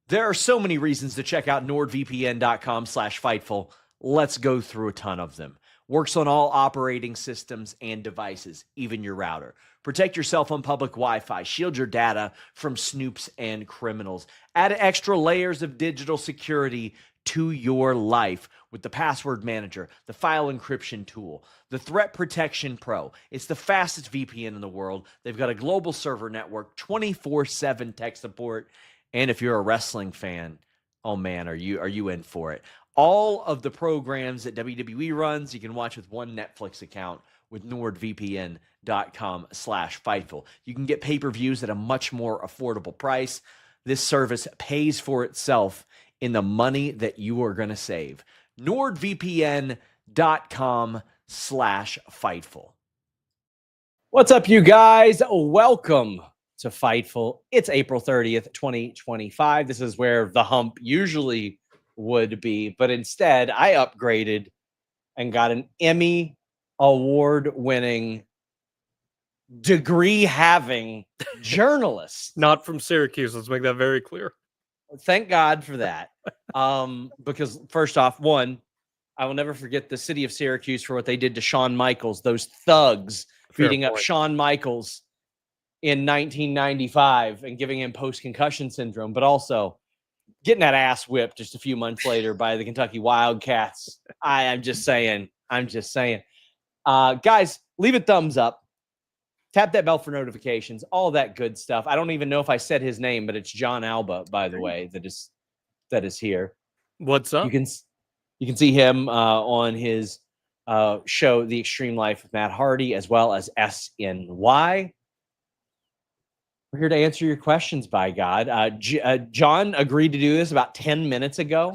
There are so many reasons to check out nordvpn.com/Fightful. Let's go through a ton of them. Works on all operating systems and devices, even your router. Protect yourself on public Wi-Fi. Shield your data from snoops and criminals. Add extra layers of digital security to your life with the password manager, the file encryption tool, the Threat Protection Pro. It's the fastest VPN in the world. They've got a global server network, 24/7 tech support. And if you're a wrestling fan, oh man, are you in for it? All of the programs that WWE runs, you can watch with one Netflix account with nordvpn.com/Fightful. You can get pay-per-views at a much more affordable price. This service pays for itself in the money that you are going to save. nordvpn.com/Fightful. What's up, you guys? Welcome to Fightful. It's April 30th, 2025. This is where the hump usually would be, but instead I upgraded and got an Emmy award-winning, degree-having journalist. Not from Syracuse. Let's make that very clear. Thank God for that. Because first off, one, I will never forget the city of Syracuse for what they did to Shawn Michaels, those thugs beating up Shawn Michaels in 1995 and giving him post-concussion syndrome, but also getting that ass whipped just a few months later by the Kentucky Wildcats. I'm just saying. Guys, leave a thumbs up. Tap that bell for notifications, all that good stuff. I don't even know if I said his name, but it's John Alba, by the way, that is here. What's up? You can see him on his show, The Extreme Life of Matt Hardy, as well as SNY. We're here to answer your questions, by God. John agreed to do this about 10 minutes ago.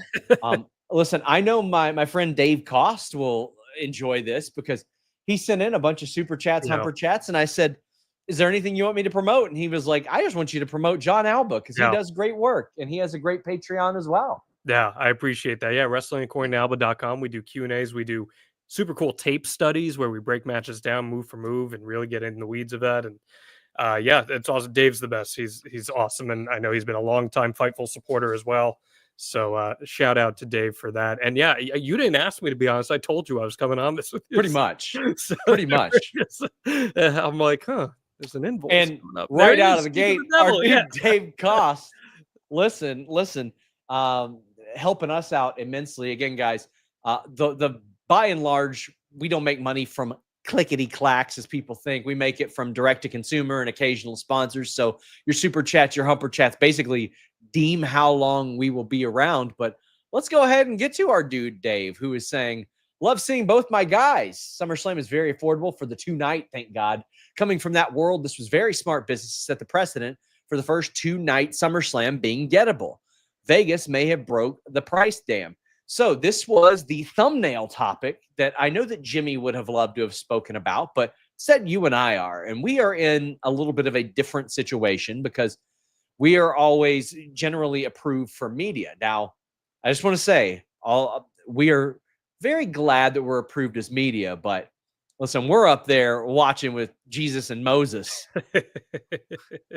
Listen, I know my friend Dave Cost will enjoy this because he sent in a bunch of super chats, humper chats, and I said, is there anything you want me to promote? And he was like, I just want you to promote John Alba because he does great work, and he has a great Patreon as well. Yeah, I appreciate that. Yeah, wrestlingaccordingtoalba.com. We do Q&As. We do super cool tape studies where we break matches down move for move and really get in the weeds of that. And yeah, it's awesome. Dave's the best. He's awesome, and I know he's been a long-time Fightful supporter as well. So shout out to Dave for that. And yeah, you didn't ask me, to be honest. I told you I was coming on this with you. Pretty much. Pretty much. I'm like, there's an invoice. And right out of the gate, our dude Dave Cost, listen, helping us out immensely. Again, guys, the by and large, we don't make money from clickety clacks as people think. We make it from direct to consumer and occasional sponsors. So your super chats, your humper chats, basically deem how long we will be around. But let's go ahead and get to our dude Dave, who is saying, love seeing both my guys. SummerSlam is very affordable for the 2-night, thank God. Coming from that world, this was very smart business to set the precedent for the first 2-night SummerSlam being gettable. Vegas may have broke the price dam. So this was the thumbnail topic that I know that Jimmy would have loved to have spoken about, but said you and I are. And we are in a little bit of a different situation because we are always generally approved for media. Now, I just want to say, we are very glad that we're approved as media, but listen, we're up there watching with Jesus and Moses,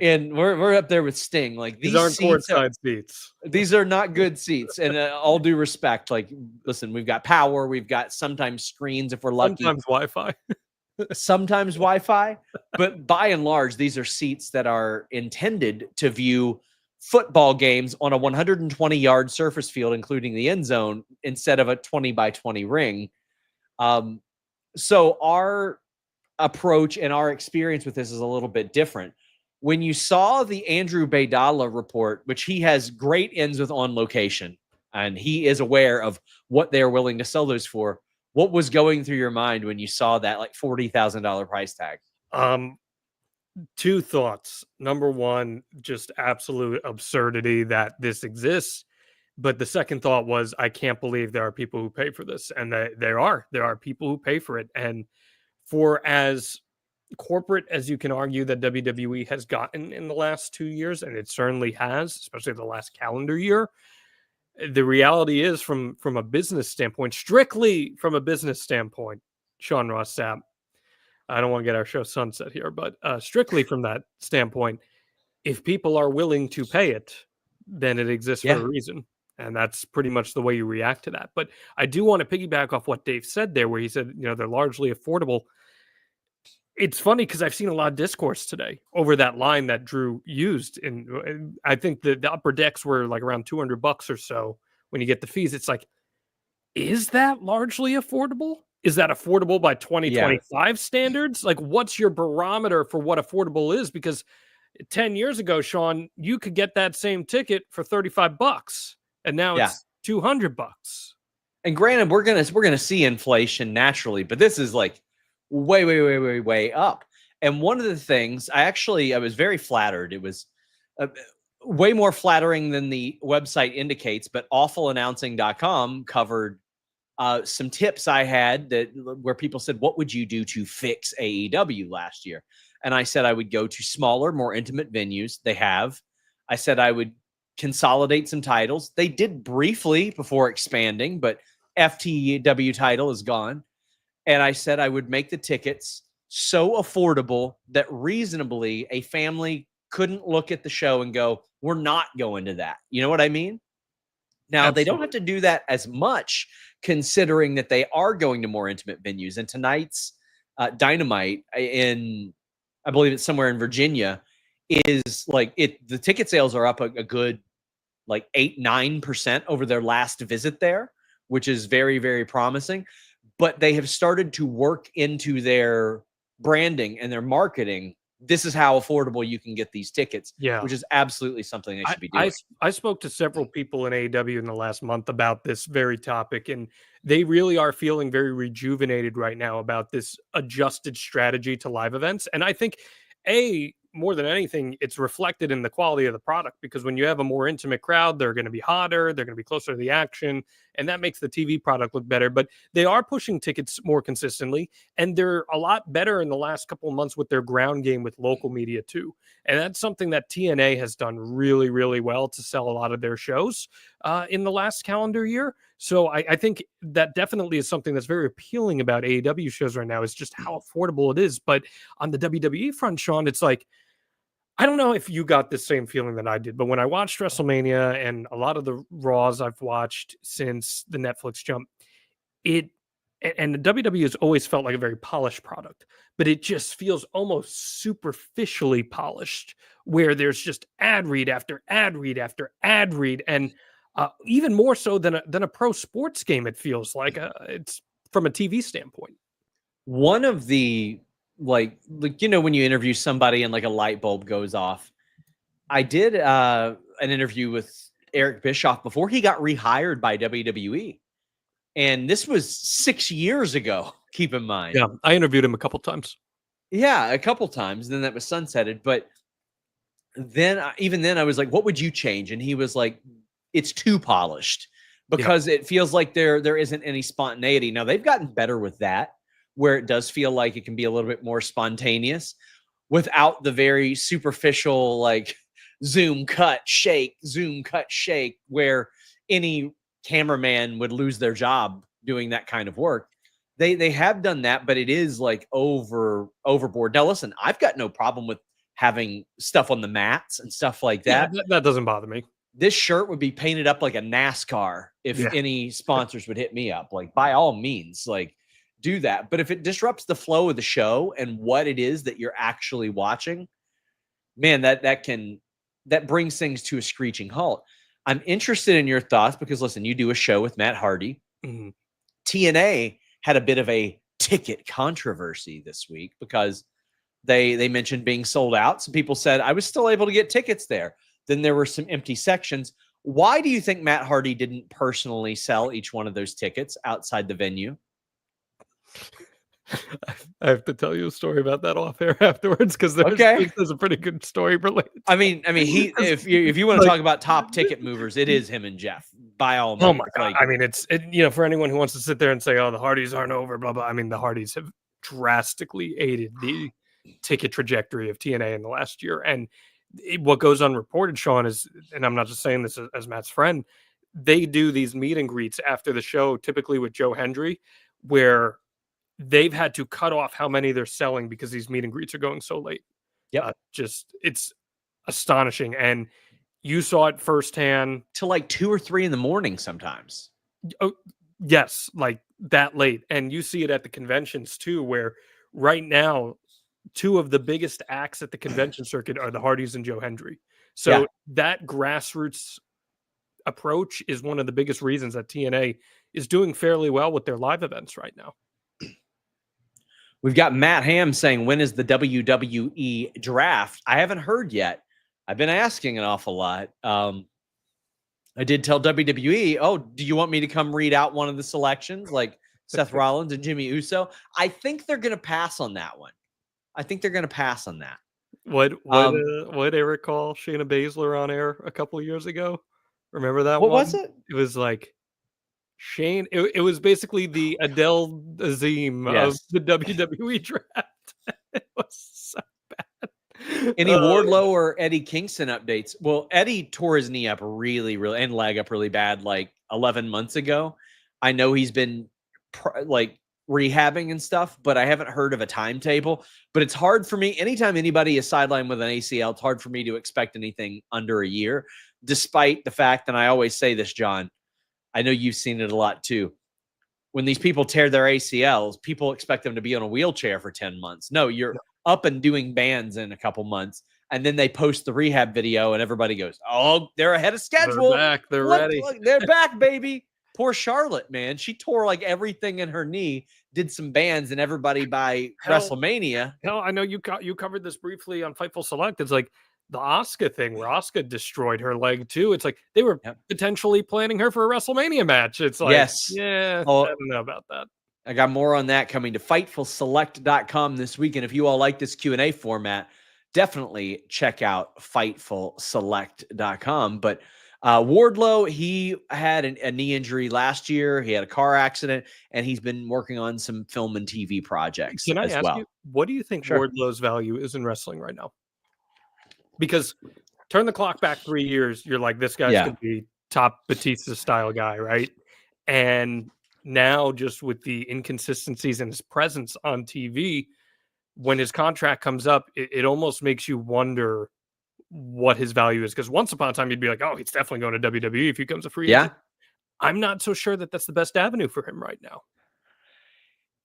and we're up there with Sting. Like these aren't courtside seats. These are not good seats. And all due respect, like, listen, we've got power, we've got sometimes screens if we're lucky, sometimes Wi-Fi, but by and large, these are seats that are intended to view football games on a 120-yard surface field, including the end zone, instead of a 20-by-20 ring. So our approach and our experience with this is a little bit different. When you saw the Andrew Baydala report, which he has great ins with On Location, and he is aware of what they're willing to sell those for, what was going through your mind when you saw that like $40,000 price tag? Two thoughts. Number one, just absolute absurdity that this exists. But the second thought was, I can't believe there are people who pay for this. And there are people who pay for it. And for as corporate as you can argue that WWE has gotten in the last 2 years, and it certainly has, especially the last calendar year, the reality is from a business standpoint, strictly from a business standpoint, Sean Ross Sapp, I don't want to get our show sunset here, but strictly from that standpoint, if people are willing to pay it, then it exists Yeah. for a reason. And that's pretty much the way you react to that. But I do want to piggyback off what Dave said there, where he said, they're largely affordable. It's funny because I've seen a lot of discourse today over that line that Drew used. And I think the upper decks were like around $200 or so when you get the fees. It's like, is that largely affordable? Is that affordable by 2025 standards? Like, what's your barometer for what affordable is? Because 10 years ago, Sean, you could get that same ticket for $35, and now it's $200. And granted, we're gonna see inflation naturally, but this is like way up. And one of the things I was very flattered. It was way more flattering than the website indicates, but awfulannouncing.com covered some tips I had where people said, what would you do to fix AEW last year? And I said I would go to smaller, more intimate venues. They have. I said I would consolidate some titles. They did briefly before expanding, but FTW title is gone. And I said I would make the tickets so affordable that reasonably a family couldn't look at the show and go, we're not going to that. You know what I mean? Now, Absolutely. They don't have to do that as much, considering that they are going to more intimate venues. And tonight's Dynamite I believe it's somewhere in Virginia, is like the ticket sales are up a good like 8-9% over their last visit there, which is very, very promising. But they have started to work into their branding and their marketing. This is how affordable you can get these tickets, which is absolutely something they should be doing. I spoke to several people in AEW in the last month about this very topic, and they really are feeling very rejuvenated right now about this adjusted strategy to live events. And I think, more than anything, it's reflected in the quality of the product, because when you have a more intimate crowd, they're going to be hotter, they're going to be closer to the action, and that makes the TV product look better. But they are pushing tickets more consistently, and they're a lot better in the last couple of months with their ground game with local media too. And that's something that TNA has done really, really well to sell a lot of their shows in the last calendar year. So I think that definitely is something that's very appealing about AEW shows right now, is just how affordable it is. But on the WWE front, Sean, it's like, I don't know if you got the same feeling that I did, but when I watched WrestleMania and a lot of the Raws I've watched since the Netflix jump, and the WWE has always felt like a very polished product, but it just feels almost superficially polished, where there's just ad read after ad read after ad read, and even more so than a pro sports game. It feels like it's from a TV standpoint. One of the like when you interview somebody and like a light bulb goes off. I did an interview with Eric Bischoff before he got rehired by WWE. And this was 6 years ago, keep in mind. Yeah, I interviewed him a couple times. Yeah, a couple times. Then that was sunsetted. But then, even then, I was like, what would you change? And he was like, it's too polished, because it feels like there isn't any spontaneity. Now, they've gotten better with that, where it does feel like it can be a little bit more spontaneous without the very superficial, like zoom, cut, shake, where any cameraman would lose their job doing that kind of work. They have done that, but it is like overboard. Now, listen, I've got no problem with having stuff on the mats and stuff like that. Yeah, that doesn't bother me. This shirt would be painted up like a NASCAR if any sponsors would hit me up. Like, by all means, like, do that. But if it disrupts the flow of the show and what it is that you're actually watching, man, that brings things to a screeching halt. I'm interested in your thoughts because, listen, you do a show with Matt Hardy. Mm-hmm. TNA had a bit of a ticket controversy this week because they mentioned being sold out. Some people said I was still able to get tickets there. Then there were some empty sections. Why do you think Matt Hardy didn't personally sell each one of those tickets outside the venue? I have to tell you a story about that off air afterwards, because there's a pretty good story related. I mean, if you want to talk about top ticket movers, it is him and Jeff, by all means. Oh my God! I mean, it's for anyone who wants to sit there and say, "Oh, the Hardys aren't over," blah blah. I mean, the Hardys have drastically aided the ticket trajectory of TNA in the last year, and what goes unreported, Sean, is, and I'm not just saying this as Matt's friend, they do these meet and greets after the show, typically with Joe Hendry, where they've had to cut off how many they're selling because these meet and greets are going so late. Yeah, it's astonishing. And You saw it firsthand. Till like 2 or 3 in the morning sometimes. Oh, yes, like that late. And you see it at the conventions too, where right now, two of the biggest acts at the convention circuit are the Hardys and Joe Hendry. So that grassroots approach is one of the biggest reasons that TNA is doing fairly well with their live events right now. We've got Matt Ham saying, when is the WWE draft? I haven't heard yet. I've been asking an awful lot. I did tell WWE, oh, do you want me to come read out one of the selections like Seth Rollins and Jimmy Uso? I think they're going to pass on that one. What Eric call Shayna Baszler on air a couple of years ago? Remember that what one? Was it? It was like Shane. It was basically the Adele Azim of the WWE draft. It was so bad. Any Wardlow or Eddie Kingston updates? Well, Eddie tore his knee up really, and leg up really bad like 11 months ago. I know he's been rehabbing and stuff, but I haven't heard of a timetable. But it's hard for me. Anytime anybody is sidelined with an ACL, it's hard for me to expect anything under a year, despite the fact, and I always say this, John, I know you've seen it a lot too. When these people tear their ACLs, people expect them to be on a wheelchair for 10 months. No, you're up and doing bands in a couple months. And then they post the rehab video and everybody goes, oh, they're ahead of schedule. They're back. They're ready. Look, they're back, baby. Poor Charlotte, man. She tore like everything in her knee, did some bands, and everybody by WrestleMania. Hell, I know you covered this briefly on Fightful Select. It's like the Asuka thing where Asuka destroyed her leg too. It's like they were potentially planning her for a WrestleMania match. It's like, I don't know about that. I got more on that coming to FightfulSelect.com this week. And if you all like this Q&A format, definitely check out FightfulSelect.com. But Wardlow, he had a knee injury last year. He had a car accident, and he's been working on some film and TV projects Can I as ask well. You, what do you think Wardlow's value is in wrestling right now? Because turn the clock back 3 years, you're like, this guy's going to be top Batista style guy, right? And now just with the inconsistencies in his presence on TV, when his contract comes up, it almost makes you wonder what his value is. Because once upon a time, you'd be like, oh, he's definitely going to WWE if he becomes a free agent. I'm not so sure that that's the best avenue for him right now.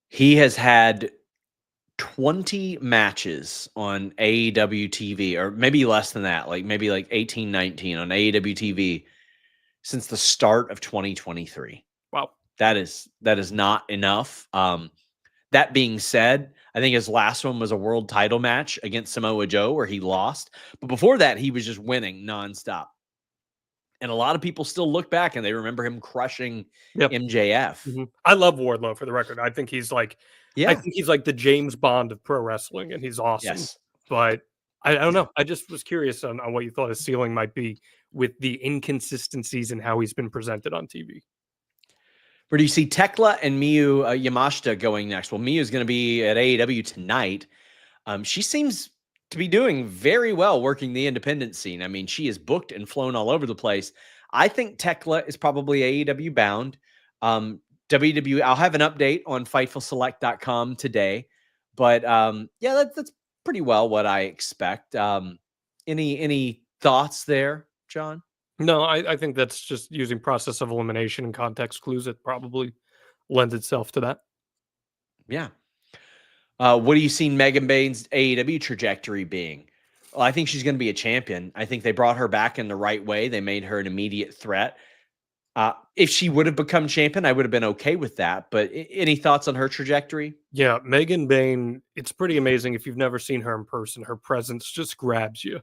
He has had 20 matches on AEW TV, or maybe less than that, maybe 18, 19 on AEW TV since the start of 2023. Wow. That is not enough. That being said, I think his last one was a world title match against Samoa Joe where he lost. But before that, he was just winning nonstop. And a lot of people still look back and they remember him crushing MJF. Mm-hmm. I love Wardlow, for the record. I think he's like, I think he's like the James Bond of pro wrestling, and he's awesome. Yes. But I don't know. I just was curious on what you thought his ceiling might be with the inconsistencies in how he's been presented on TV. Where do you see Tekla and Miyu Yamashita going next? Well, Miyu's going to be at AEW tonight. She seems to be doing very well working the independent scene. I mean, she is booked and flown all over the place. I think Tekla is probably AEW bound. WWE, I'll have an update on FightfulSelect.com today. But that's pretty well what I expect. Any thoughts there, John? No, I think that's just using process of elimination and context clues. It probably lends itself to that. Yeah. What do you see Megan Bayne's AEW trajectory being? Well, I think she's going to be a champion. I think they brought her back in the right way. They made her an immediate threat. If she would have become champion, I would have been okay with that. But any thoughts on her trajectory? Yeah, Megan Bayne, it's pretty amazing. If you've never seen her in person, her presence just grabs you.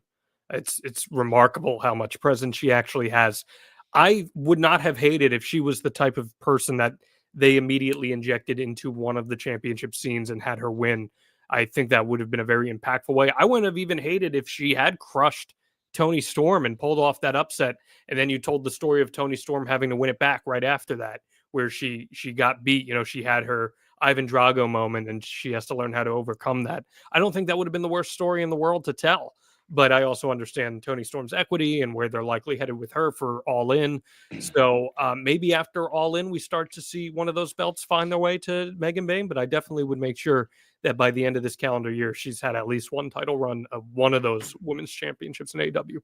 It's remarkable how much presence she actually has. I would not have hated if she was the type of person that they immediately injected into one of the championship scenes and had her win. I think that would have been a very impactful way. I wouldn't have even hated if she had crushed Toni Storm and pulled off that upset, and then you told the story of Toni Storm having to win it back right after that, where she got beat. You know, she had her Ivan Drago moment, and she has to learn how to overcome that. I don't think that would have been the worst story in the world to tell. But I also understand Toni Storm's equity and where they're likely headed with her for All In. So maybe after All In, we start to see one of those belts find their way to Megan Bayne. But I definitely would make sure that by the end of this calendar year, she's had at least one title run of one of those women's championships in AEW.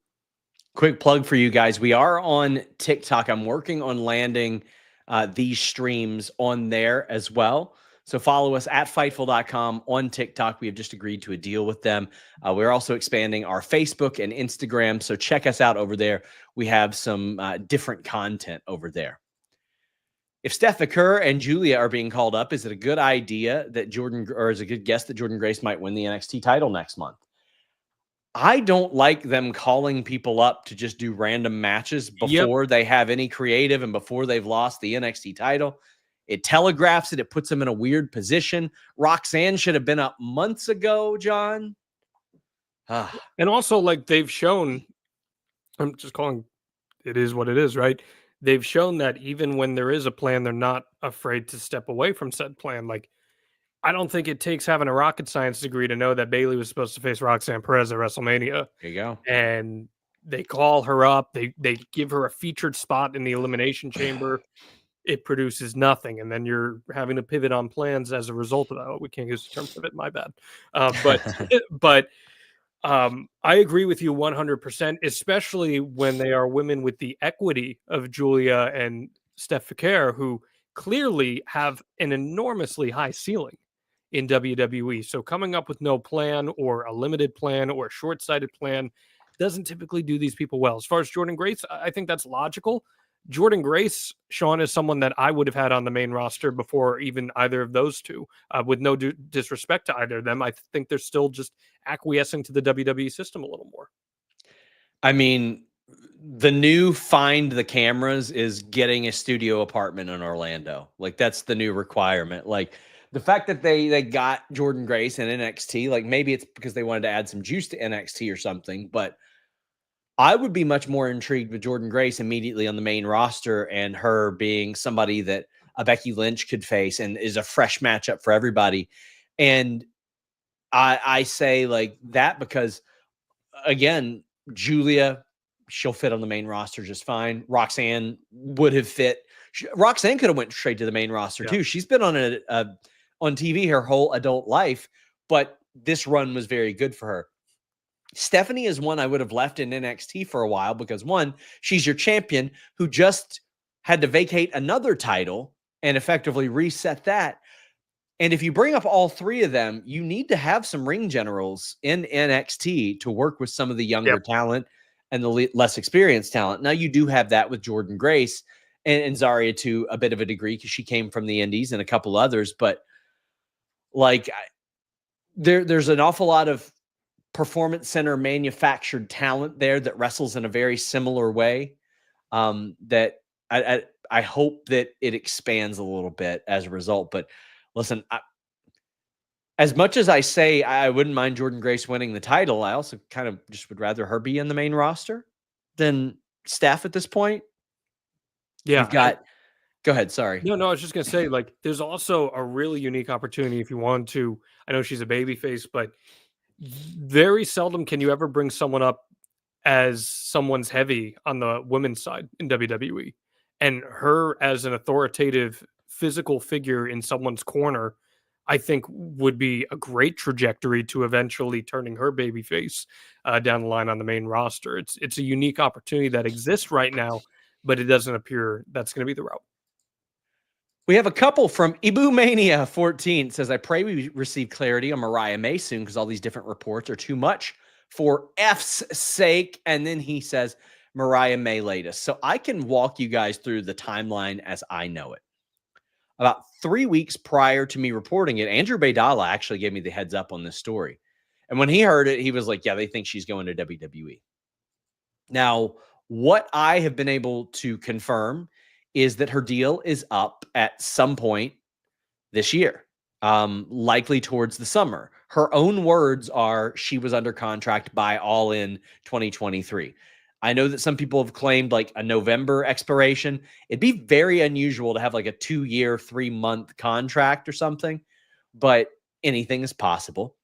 Quick plug for you guys. We are on TikTok. I'm working on landing these streams on there as well. So follow us at Fightful.com on TikTok. We have just agreed to a deal with them. We're also expanding our Facebook and Instagram. So check us out over there. We have some different content over there. If Steph Occur and Julia are being called up, is it a good idea that is a good guess that Jordynne Grace might win the NXT title next month? I don't like them calling people up to just do random matches before they have any creative and before they've lost the NXT title. It telegraphs it. It puts them in a weird position. Roxanne should have been up months ago, John. And also, like, they've shown, I'm just calling it is what it is, right? They've shown that even when there is a plan, they're not afraid to step away from said plan. Like, I don't think it takes having a rocket science degree to know that Bayley was supposed to face Roxanne Perez at WrestleMania. There you go. And they call her up. They give her a featured spot in the Elimination Chamber. It produces nothing. And then you're having to pivot on plans as a result of that. Oh, we can't use the term pivot. My bad. But I agree with you 100%, especially when they are women with the equity of Julia and Steph Occur, who clearly have an enormously high ceiling in WWE. So coming up with no plan or a limited plan or a short-sighted plan doesn't typically do these people well. As far as Jordynne Grace, I think that's logical. Jordynne Grace, Sean, is someone that I would have had on the main roster before even either of those two, with no disrespect to either of them. I think they're still just acquiescing to the WWE system a little more. I mean, the new find the cameras is getting a studio apartment in Orlando. Like, that's the new requirement. Like, the fact that they got Jordynne Grace in NXT, like, maybe it's because they wanted to add some juice to NXT or something, but I would be much more intrigued with Jordynne Grace immediately on the main roster and her being somebody that a Becky Lynch could face and is a fresh matchup for everybody. And I say like that because, again, Julia, she'll fit on the main roster just fine. Roxanne would have fit. Roxanne could have went straight to the main roster too. She's been on TV her whole adult life, but this run was very good for her. Stephanie is one I would have left in NXT for a while because, one, she's your champion who just had to vacate another title and effectively reset that. And if you bring up all three of them, you need to have some ring generals in NXT to work with some of the younger talent and the less experienced talent. Now, you do have that with Jordynne Grace and Zarya to a bit of a degree because she came from the Indies and a couple others. But, like, there's an awful lot of Performance Center manufactured talent there that wrestles in a very similar way, that I hope that it expands a little bit as a result. But listen, as much as I say I wouldn't mind Jordynne Grace winning the title, I also kind of just would rather her be in the main roster than Steph at this point. Yeah. You've got go ahead. Sorry. No, I was just going to say, like, there's also a really unique opportunity if you want to. I know she's a babyface, but very seldom can you ever bring someone up as someone's heavy on the women's side in WWE. And her as an authoritative physical figure in someone's corner, I think would be a great trajectory to eventually turning her babyface down the line on the main roster. It's a unique opportunity that exists right now, but it doesn't appear that's going to be the route. We have a couple from Ibu Mania 14 says, I pray we receive clarity on Mariah May soon because all these different reports are too much for F's sake. And then he says, Mariah May latest. So I can walk you guys through the timeline as I know it. About 3 weeks prior to me reporting it, Andrew Baydala actually gave me the heads up on this story. And when he heard it, he was like, yeah, they think she's going to WWE. Now, what I have been able to confirm is that her deal is up at some point this year, likely towards the summer. Her own words are she was under contract by All In 2023. I know that some people have claimed like a November expiration. It'd be very unusual to have like a 2-year, 3-month contract or something, but anything is possible.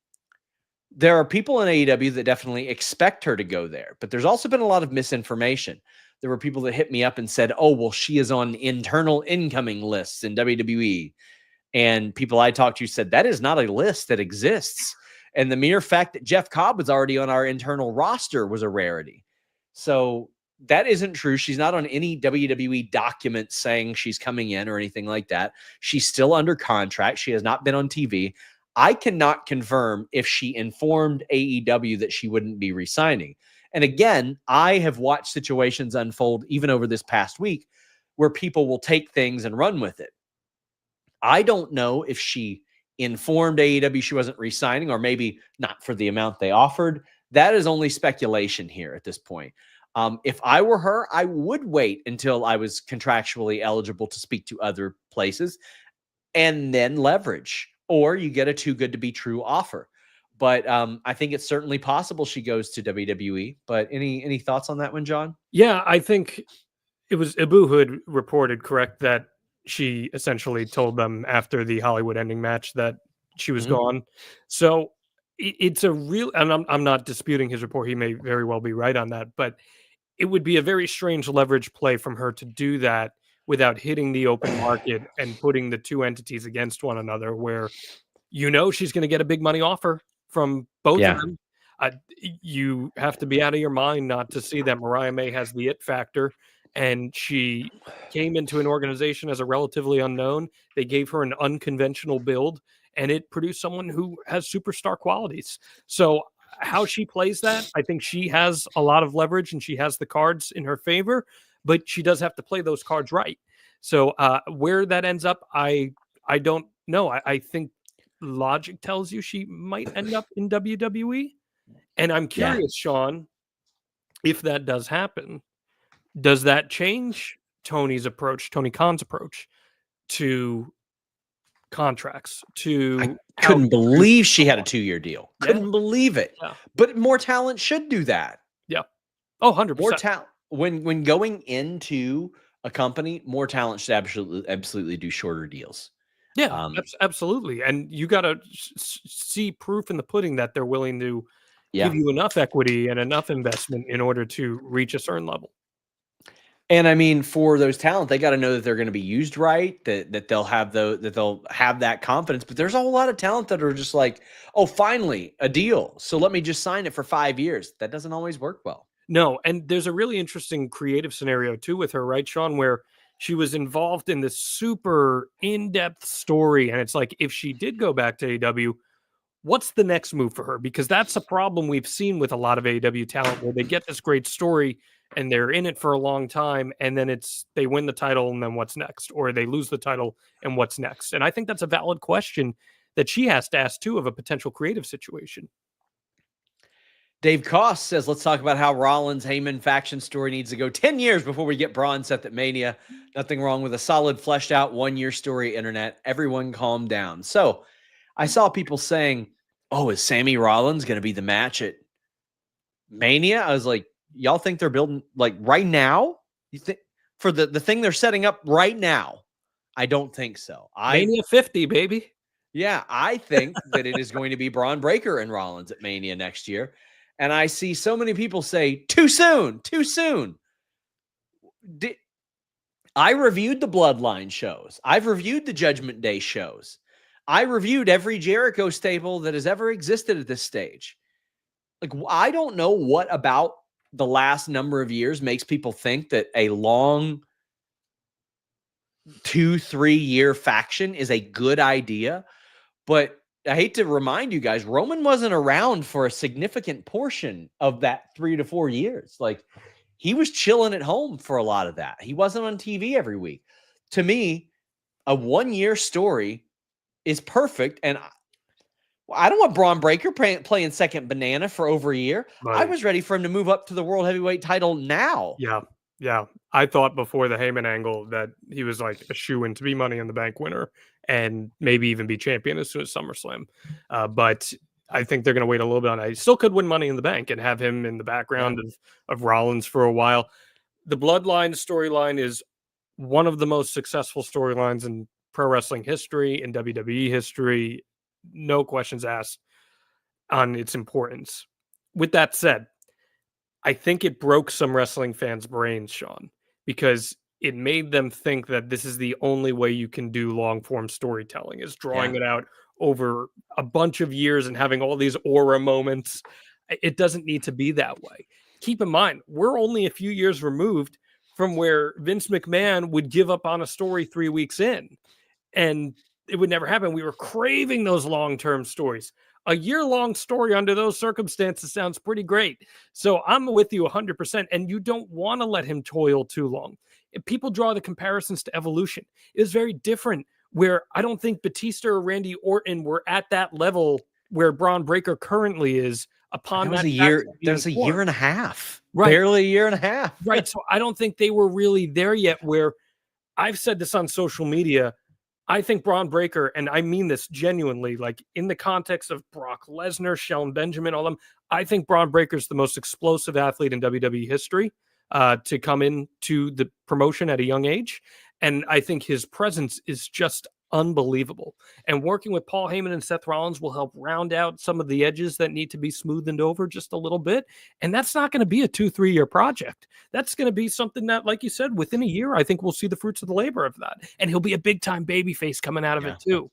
There are people in AEW that definitely expect her to go there, but there's also been a lot of misinformation. There were people that hit me up and said, oh, well, she is on internal incoming lists in WWE. And people I talked to said, that is not a list that exists. And the mere fact that Jeff Cobb was already on our internal roster was a rarity. So that isn't true. She's not on any WWE documents saying she's coming in or anything like that. She's still under contract. She has not been on TV. I cannot confirm if she informed AEW that she wouldn't be resigning. And again, I have watched situations unfold even over this past week where people will take things and run with it. I don't know if she informed AEW she wasn't resigning, or maybe not for the amount they offered. That is only speculation here at this point. If I were her, I would wait until I was contractually eligible to speak to other places and then leverage, or you get a too good to be true offer. But I think it's certainly possible she goes to WWE. But any thoughts on that one, John? Yeah, I think it was Ibu who had reported, correct, that she essentially told them after the Hollywood ending match that she was gone. So it's a real, and I'm not disputing his report. He may very well be right on that, but it would be a very strange leverage play from her to do that without hitting the open market and putting the two entities against one another, where she's going to get a big money offer from both of them. You have to be out of your mind not to see that Mariah May has the it factor, and she came into an organization as a relatively unknown. They gave her an unconventional build, and it produced someone who has superstar qualities. So how she plays that, I think she has a lot of leverage and she has the cards in her favor, but she does have to play those cards right. So where that ends up, I don't know. I think logic tells you she might end up in WWE. And I'm curious, Sean, if that does happen, does that change Tony Khan's approach to contracts? I couldn't believe she had a 2-year deal. Couldn't believe it. Yeah. But more talent should do that. Yeah. Oh, 100%. More talent. When going into a company, more talent should absolutely do shorter deals. Yeah, absolutely. And you got to see proof in the pudding that they're willing to give you enough equity and enough investment in order to reach a certain level. And I mean, for those talent, they got to know that they're going to be used right, that they'll have that confidence. But there's a whole lot of talent that are just like, oh, finally a deal, so let me just sign it for 5 years. That doesn't always work well. No, and there's a really interesting creative scenario too with her, right, Sean, where she was involved in this super in-depth story, and it's like, if she did go back to AEW, what's the next move for her? Because that's a problem we've seen with a lot of AEW talent, where they get this great story and they're in it for a long time, and then they win the title, and then what's next? Or they lose the title, and what's next? And I think that's a valid question that she has to ask too of a potential creative situation. Dave Koss says, let's talk about how Rollins-Heyman faction story needs to go 10 years before we get Braun Seth at Mania. Nothing wrong with a solid, fleshed out 1-year story, internet. Everyone calm down. So I saw people saying, oh, is Sami Rollins going to be the match at Mania? I was like, y'all think they're building like right now? You think for the thing they're setting up right now? I don't think so. Mania 50, baby. Yeah, I think that it is going to be Braun Breaker and Rollins at Mania next year. And I see so many people say, too soon, too soon. I reviewed the Bloodline shows. I've reviewed the Judgment Day shows. I reviewed every Jericho stable that has ever existed at this stage. Like, I don't know what about the last number of years makes people think that a long 2-3 year faction is a good idea. But I hate to remind you guys, Roman wasn't around for a significant portion of that 3 to 4 years. Like, he was chilling at home for a lot of that. He wasn't on TV every week. To me, a 1-year story is perfect. And I don't want Braun Breaker playing second banana for over a year. Right. I was ready for him to move up to the World Heavyweight title now. Yeah. I thought before the Heyman angle that he was like a shoo-in to be Money in the Bank winner and maybe even be champion as soon as SummerSlam. But I think they're going to wait a little bit on that. He still could win Money in the Bank and have him in the background of Rollins for a while. The Bloodline storyline is one of the most successful storylines in pro wrestling history, in WWE history. No questions asked on its importance. With that said, I think it broke some wrestling fans' brains, Sean, because it made them think that this is the only way you can do long-form storytelling, is drawing it out over a bunch of years and having all these aura moments. It doesn't need to be that way. keep in mind, we're only a few years removed from where Vince McMahon would give up on a story 3 weeks in, and it would never happen. We were craving those long-term stories. A year-long story under those circumstances sounds pretty great. So I'm with you 100%, and you don't want to let him toil too long. If people draw the comparisons to Evolution, it is very different, where I don't think Batista or Randy Orton were at that level where Braun Breaker currently is upon That was that a year. faction That was a being year formed. and a half. Right. Barely a year and a half. Right. So I don't think they were really there yet, where I've said this on social media. I think Braun Breaker, and I mean this genuinely, like in the context of Brock Lesnar, Shelton Benjamin, all them, I think Braun Breaker is the most explosive athlete in WWE history to come into the promotion at a young age. And I think his presence is just unbelievable. And working with Paul Heyman and Seth Rollins will help round out some of the edges that need to be smoothed over just a little bit. And that's not going to be a 2-3 year project. That's going to be something that, like you said, within a year, I think we'll see the fruits of the labor of that. And he'll be a big time babyface coming out of it too.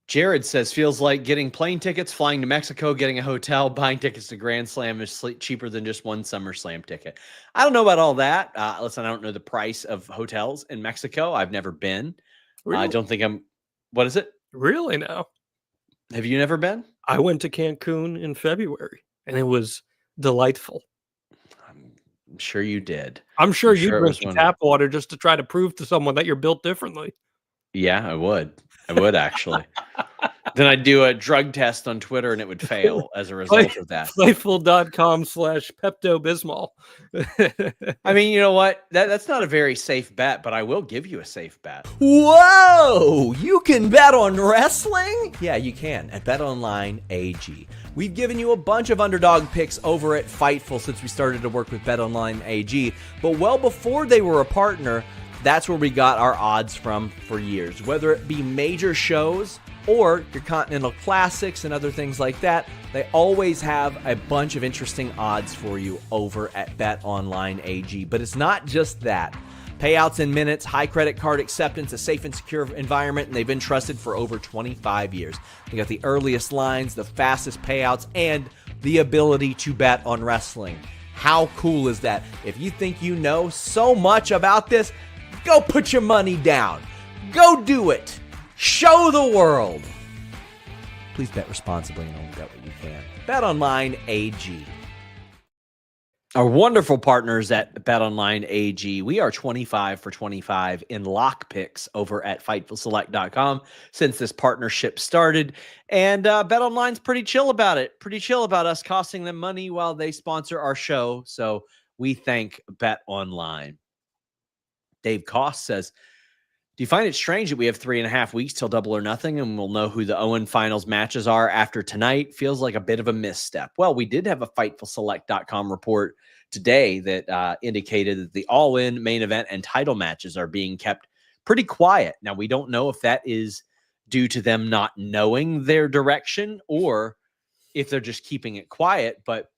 Jared says, feels like getting plane tickets, flying to Mexico, getting a hotel, buying tickets to Grand Slam is cheaper than just one SummerSlam ticket. I don't know about all that. Listen, I don't know the price of hotels in Mexico. I've never been. Really? I don't think I'm. What is it? Really now? Have you never been? I went to Cancun in February, and it was delightful. I'm sure you did. I'm sure you drink tap water just to try to prove to someone that you're built differently. Yeah, I would. I would actually. Then I'd do a drug test on Twitter and it would fail as a result of that. Playful.com/Pepto-Bismol. I mean, you know what? That's not a very safe bet, but I will give you a safe bet. Whoa! You can bet on wrestling? Yeah, you can at BetOnline AG. We've given you a bunch of underdog picks over at Fightful since we started to work with BetOnline AG, but well before they were a partner, that's where we got our odds from for years. Whether it be major shows or your Continental Classics and other things like that, they always have a bunch of interesting odds for you over at BetOnline AG. But it's not just that. Payouts in minutes, high credit card acceptance, a safe and secure environment, and they've been trusted for over 25 years. They got the earliest lines, the fastest payouts, and the ability to bet on wrestling. How cool is that? If you think you know so much about this, go put your money down. Go do it. Show the world. Please bet responsibly and only bet what you can. BetOnline AG. Our wonderful partners at BetOnline AG. We are 25 for 25 in lock picks over at FightfulSelect.com since this partnership started. And BetOnline's pretty chill about it. Pretty chill about us costing them money while they sponsor our show. So we thank BetOnline. Dave Koss says, do you find it strange that we have 3.5 weeks till Double or Nothing and we'll know who the Owen finals matches are after tonight? Feels like a bit of a misstep. Well, we did have a FightfulSelect.com report today that indicated that the all-in main event and title matches are being kept pretty quiet. Now, we don't know if that is due to them not knowing their direction or if they're just keeping it quiet, but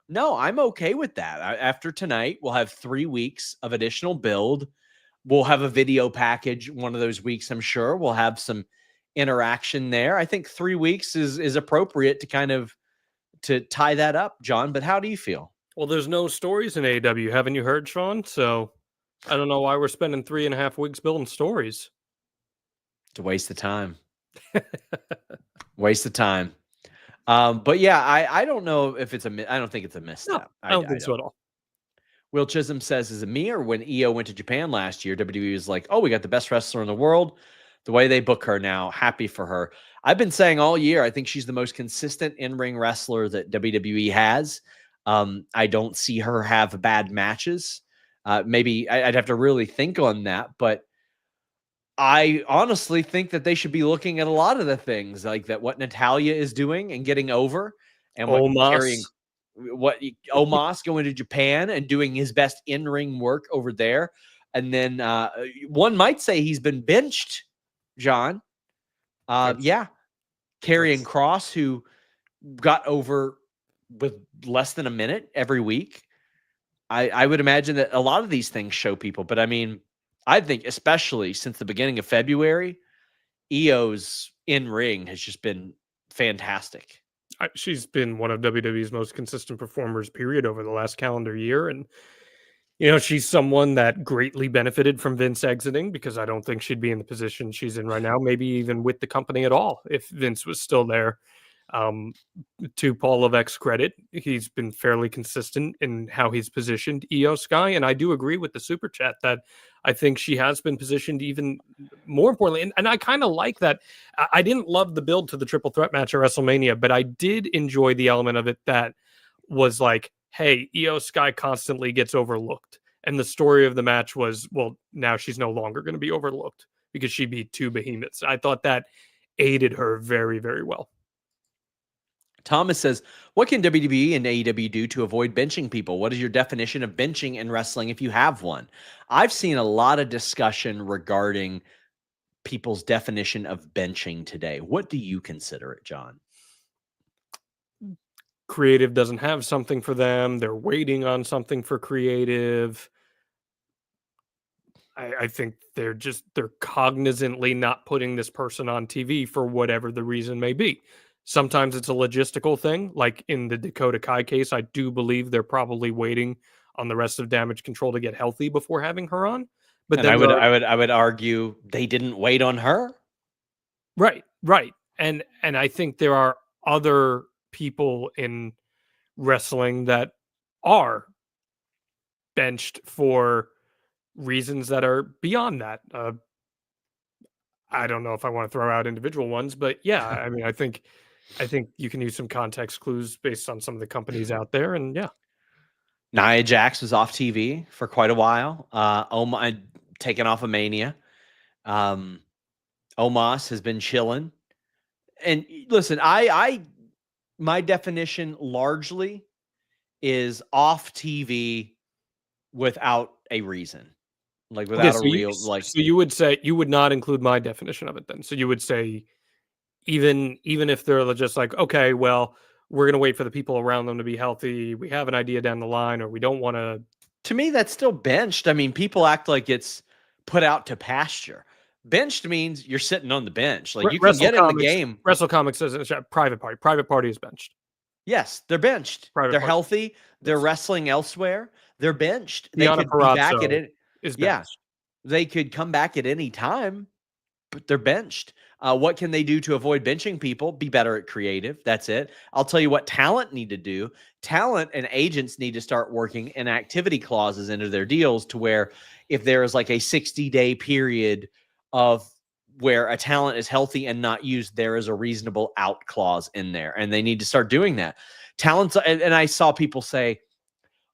no, I'm okay with that. After tonight, we'll have 3 weeks of additional build. We'll have a video package one of those weeks, I'm sure. We'll have some interaction there. I think 3 weeks is appropriate to kind of to tie that up, John. But how do you feel? Well, there's no stories in AEW. Haven't you heard, Sean? So I don't know why we're spending 3.5 weeks building stories. It's a waste of time. Waste of time. But yeah, I don't know if it's I don't think it's a misstep. No, I don't think so at all. Will Chisholm says, is it me or when EO went to Japan last year, WWE was like, oh, we got the best wrestler in the world. The way they book her now, happy for her. I've been saying all year, I think she's the most consistent in-ring wrestler that WWE has. I don't see her have bad matches. Maybe I'd have to really think on that, but I honestly think that they should be looking at a lot of the things like that, what Natalya is doing and getting over and what Omos going to Japan and doing his best in-ring work over there. And then one might say he's been benched, John. Yeah. Karrion Kross, who got over with less than a minute every week. I would imagine that a lot of these things show people. But I mean, I think especially since the beginning of February, EO's in-ring has just been fantastic. she's been one of WWE's most consistent performers, period, over the last calendar year. And, you know, she's someone that greatly benefited from Vince exiting, because I don't think she'd be in the position she's in right now, maybe even with the company at all, if Vince was still there. To Paul Levesque's credit, he's been fairly consistent in how he's positioned Io Sky. And I do agree with the super chat that I think she has been positioned even more importantly. And I kind of like that. I didn't love the build to the triple threat match at WrestleMania, but I did enjoy the element of it that was like, hey, Io Sky constantly gets overlooked. And the story of the match was, well, now she's no longer going to be overlooked because she beat two behemoths. I thought that aided her very, very well. Thomas says, what can WWE and AEW do to avoid benching people? What is your definition of benching in wrestling if you have one? I've seen a lot of discussion regarding people's definition of benching today. What do you consider it, John? Creative doesn't have something for them. They're waiting on something for creative. I think they're cognizantly not putting this person on TV for whatever the reason may be. Sometimes it's a logistical thing, like in the Dakota Kai case. I do believe they're probably waiting on the rest of Damage Control to get healthy before having her on. But then I would argue they didn't wait on her. Right. And I think there are other people in wrestling that are benched for reasons that are beyond that. I don't know if I want to throw out individual ones, but yeah, I mean, I think you can use some context clues based on some of the companies out there, and yeah. Nia Jax was off TV for quite a while. Omos taken off of Mania. Omos has been chilling. And listen, my definition largely is off TV without a reason. Like without a real like. So you would say you would not include my definition of it then. So you would say even if they're just like, okay, well, we're going to wait for the people around them to be healthy. We have an idea down the line, or we don't want to. To me, that's still benched. I mean, people act like it's put out to pasture. Benched means you're sitting on the bench. Like you can get in the game. WrestleComics says it's a private party. Private party is benched. Yes, they're benched. They're healthy. They're wrestling elsewhere. They're benched. They could be back at it. Yeah, they could come back at any time, but they're benched. What can they do to avoid benching people? Be better at creative. That's it. I'll tell you what talent need to do. Talent and agents need to start working inactivity clauses into their deals to where if there is like a 60-day period of where a talent is healthy and not used, there is a reasonable out clause in there. And they need to start doing that. Talents, and I saw people say,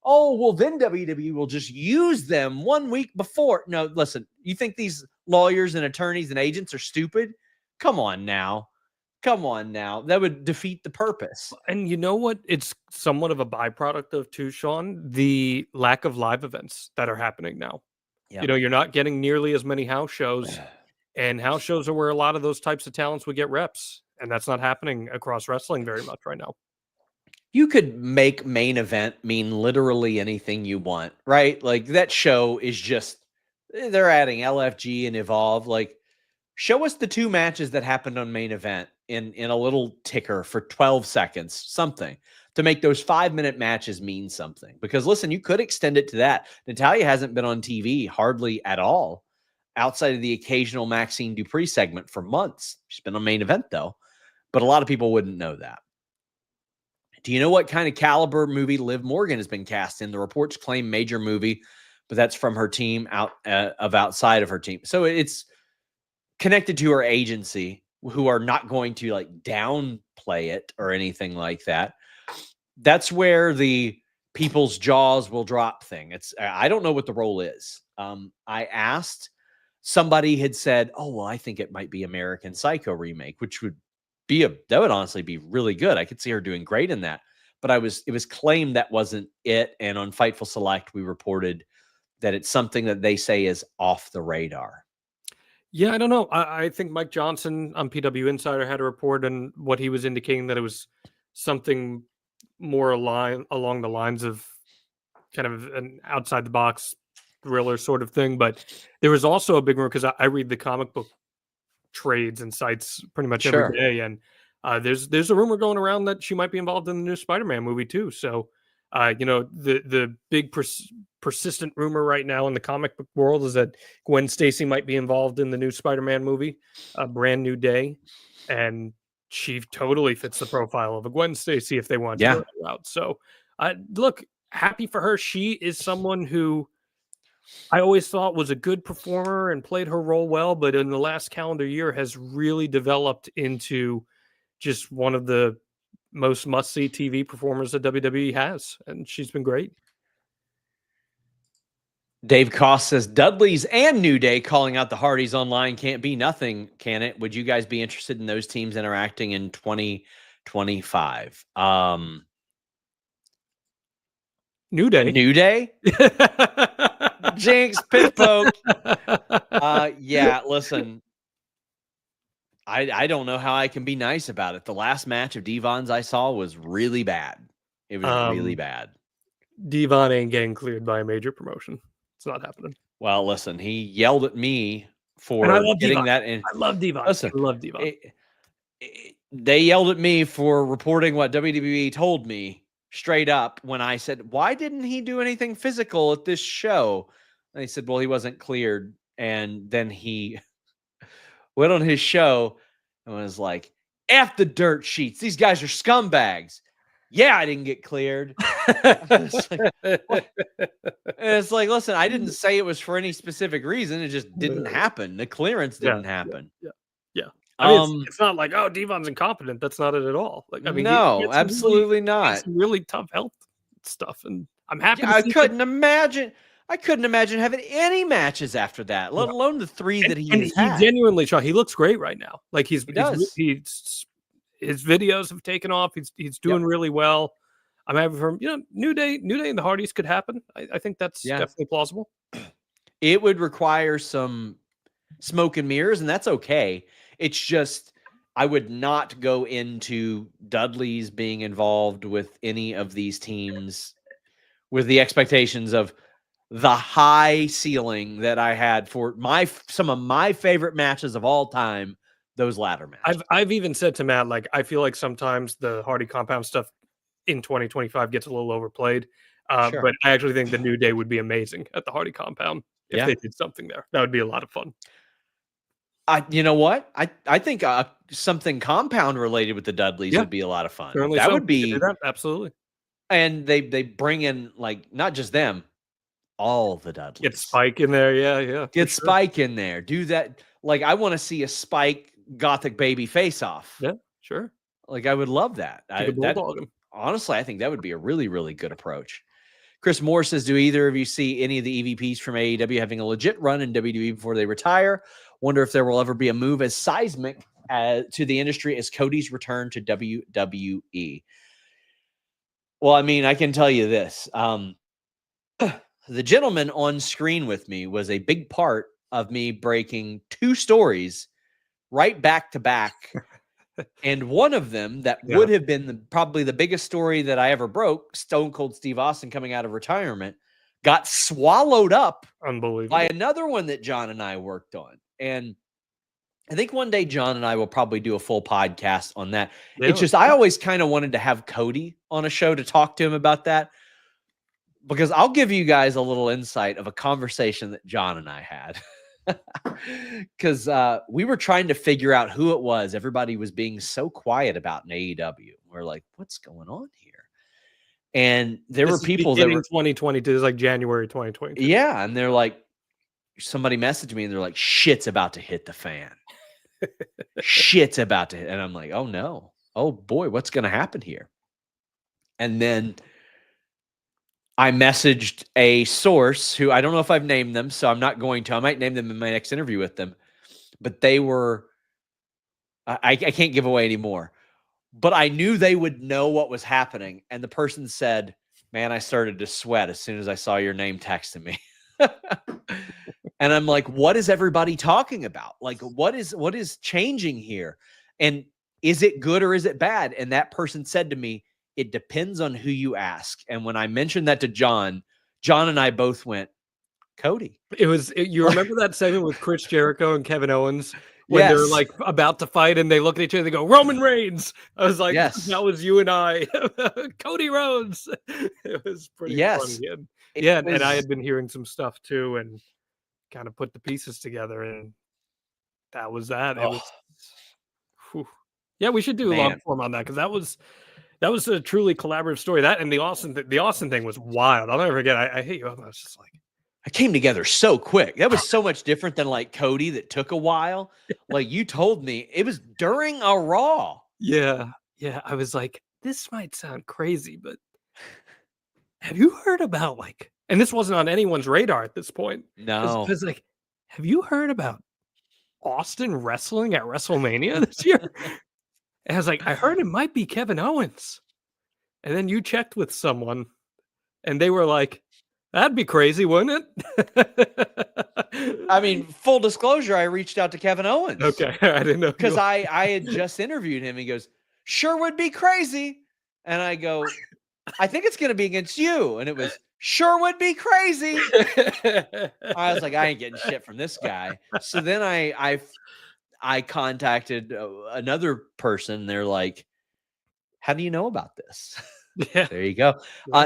oh, well, then WWE will just use them 1 week before. No, listen, you think these lawyers and attorneys and agents are stupid? Come on now. That would defeat the purpose. And you know what? It's somewhat of a byproduct of too, Sean, the lack of live events that are happening now. Yep. You know, you're not getting nearly as many house shows, and house shows are where a lot of those types of talents would get reps. And that's not happening across wrestling very much right now. You could make main event mean literally anything you want, right? Like that show is just, they're adding LFG and Evolve. Like, show us the two matches that happened on main event in a little ticker for 12 seconds, something to make those 5-minute matches mean something. Because listen, you could extend it to that. Natalya hasn't been on TV hardly at all outside of the occasional Maxine Dupree segment for months. She's been on main event though, but a lot of people wouldn't know that. Do you know what kind of caliber movie Liv Morgan has been cast in? The reports claim major movie, but that's from her team outside of her team. So it's connected to her agency, who are not going to like downplay it or anything like that. That's where the people's jaws will drop thing. I don't know what the role is. I asked, somebody had said, oh, well, I think it might be American Psycho remake, which would that would honestly be really good. I could see her doing great in that. But it was claimed that wasn't it. And on Fightful Select, we reported that it's something that they say is off the radar. Yeah, I don't know. I think Mike Johnson on PW Insider had a report, and what he was indicating that it was something more along the lines of kind of an outside the box thriller sort of thing. But there was also a big rumor, because I read the comic book trades and sites pretty much every day, and There's a rumor going around that she might be involved in the new Spider-Man movie too. So, the big persistent rumor right now in the comic book world is that Gwen Stacy might be involved in the new Spider-Man movie, A Brand New Day, and she totally fits the profile of a Gwen Stacy if they want to go that route. So, look, happy for her. She is someone who I always thought was a good performer and played her role well, but in the last calendar year has really developed into just one of the most must-see TV performers that WWE has, and she's been great. Dave Koss says Dudley's and New Day calling out the Hardys online can't be nothing, can it? Would you guys be interested in those teams interacting in 2025? New Day. New Day? Jinx, pitch poke. Yeah, listen. I don't know how I can be nice about it. The last match of Devon's I saw was really bad. It was really bad. Devon ain't getting cleared by a major promotion. It's not happening. Well, listen, he yelled at me for getting Devon. that in. I love Devon. Listen, I love Devon. They yelled at me for reporting what WWE told me straight up when I said, why didn't he do anything physical at this show? And they said, well, he wasn't cleared. And then he went on his show and was like, F the dirt sheets. These guys are scumbags. Yeah, I didn't get cleared. It's like, listen, I didn't say it was for any specific reason. It just didn't happen. The clearance didn't happen. Yeah. I mean, it's not like, oh, Devon's incompetent. That's not it at all. Like, I mean, no, absolutely not. Some really tough health stuff, and I'm happy. I couldn't imagine having any matches after that, let alone the three that he has had. Genuinely, Sean, he looks great right now. Like he's his videos have taken off. He's doing really well. I'm happy for him. New Day and the Hardys could happen. I think that's definitely plausible. It would require some smoke and mirrors, and that's okay. It's just I would not go into Dudley's being involved with any of these teams with the expectations of the high ceiling that I had for some of my favorite matches of all time. Those ladder matches. I've even said to Matt, like, I feel like sometimes the Hardy compound stuff in 2025 gets a little overplayed. Sure. But I actually think the New Day would be amazing at the Hardy compound if they did something there. That would be a lot of fun. You know what? I think something compound related with the Dudleys would be a lot of fun. Certainly that so. would be that. Absolutely. And they bring in, like, not just them, all the Dudleys. Get Spike in there, yeah. Get Spike in there. Do that. Like, I want to see a Spike Gothic baby face off. Yeah, sure. Like, I would love that. Honestly, I think that would be a really, really good approach. Chris Moore says, do either of you see any of the EVPs from AEW having a legit run in WWE before they retire? Wonder if there will ever be a move as seismic to the industry as Cody's return to WWE. Well, I mean, I can tell you this. The gentleman on screen with me was a big part of me breaking two stories right back to back. And one of them that would have been probably the biggest story that I ever broke, Stone Cold Steve Austin coming out of retirement, got swallowed up by another one that John and I worked on. And I think one day John and I will probably do a full podcast on that. Yeah. It's just I always kind of wanted to have Cody on a show to talk to him about that, because I'll give you guys a little insight of a conversation that John and I had. Because we were trying to figure out who it was. Everybody was being so quiet about in AEW. We're like, what's going on here? And there were people that were 2022. It was like January 2022. Yeah. And they're like, somebody messaged me and they're like, shit's about to hit the fan. Shit's about to hit. And I'm like, oh no. Oh boy, what's going to happen here? And then I messaged a source who I don't know if I've named them, so I'm not going to. I might name them in my next interview with them. But they were, I can't give away anymore. But I knew they would know what was happening. And the person said, man, I started to sweat as soon as I saw your name texting me. And I'm like, what is everybody talking about? Like, what is changing here? And is it good or is it bad? And that person said to me, it depends on who you ask. And when I mentioned that to John and I both went, Cody. You remember that segment with Chris Jericho and Kevin Owens when they're Yes. like about to fight and they look at each other, they go, Roman Reigns. I was like, Yes. that was you and I. Cody Rhodes. It was pretty Yes. funny. And, It and I was- had been hearing some stuff too and kind of put the pieces together, and that was that. It was, whew. Yeah, we should do a long Man. form on that, because that was a truly collaborative story. That and the Austin thing was wild. I'll never forget. I hit you up. I was just like, it came together so quick. That was so much different than like Cody that took a while. Like you told me, it was during a Raw. yeah. I was like, this might sound crazy, but have you heard about like, and this wasn't on anyone's radar at this point. No. Because like, have you heard about Austin wrestling at WrestleMania this year? And I was like, I heard it might be Kevin Owens. And then you checked with someone and they were like, that'd be crazy, wouldn't it? I mean, full disclosure, I reached out to Kevin Owens. Okay. I didn't know. Because I had just interviewed him. He goes, sure would be crazy. And I go, I think it's going to be against you. And it was, sure would be crazy. I was like, I ain't getting shit from this guy. So then I contacted another person. They're like, how do you know about this? Yeah. There you go.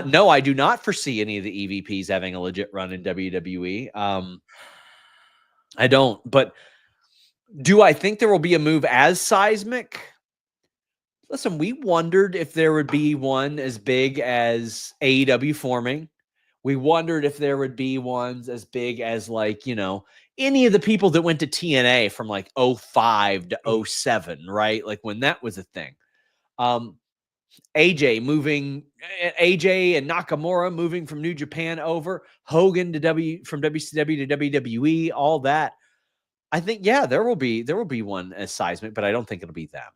No, I do not foresee any of the EVPs having a legit run in WWE. I don't. But do I think there will be a move as seismic? Listen, we wondered if there would be one as big as AEW forming. We wondered if there would be ones as big as, like, you know, any of the people that went to TNA from like 05 to 07, right? Like when that was a thing. AJ and Nakamura moving from New Japan over, Hogan to from WCW to WWE, all that. I think, yeah, there will be one as seismic, but I don't think it'll be them.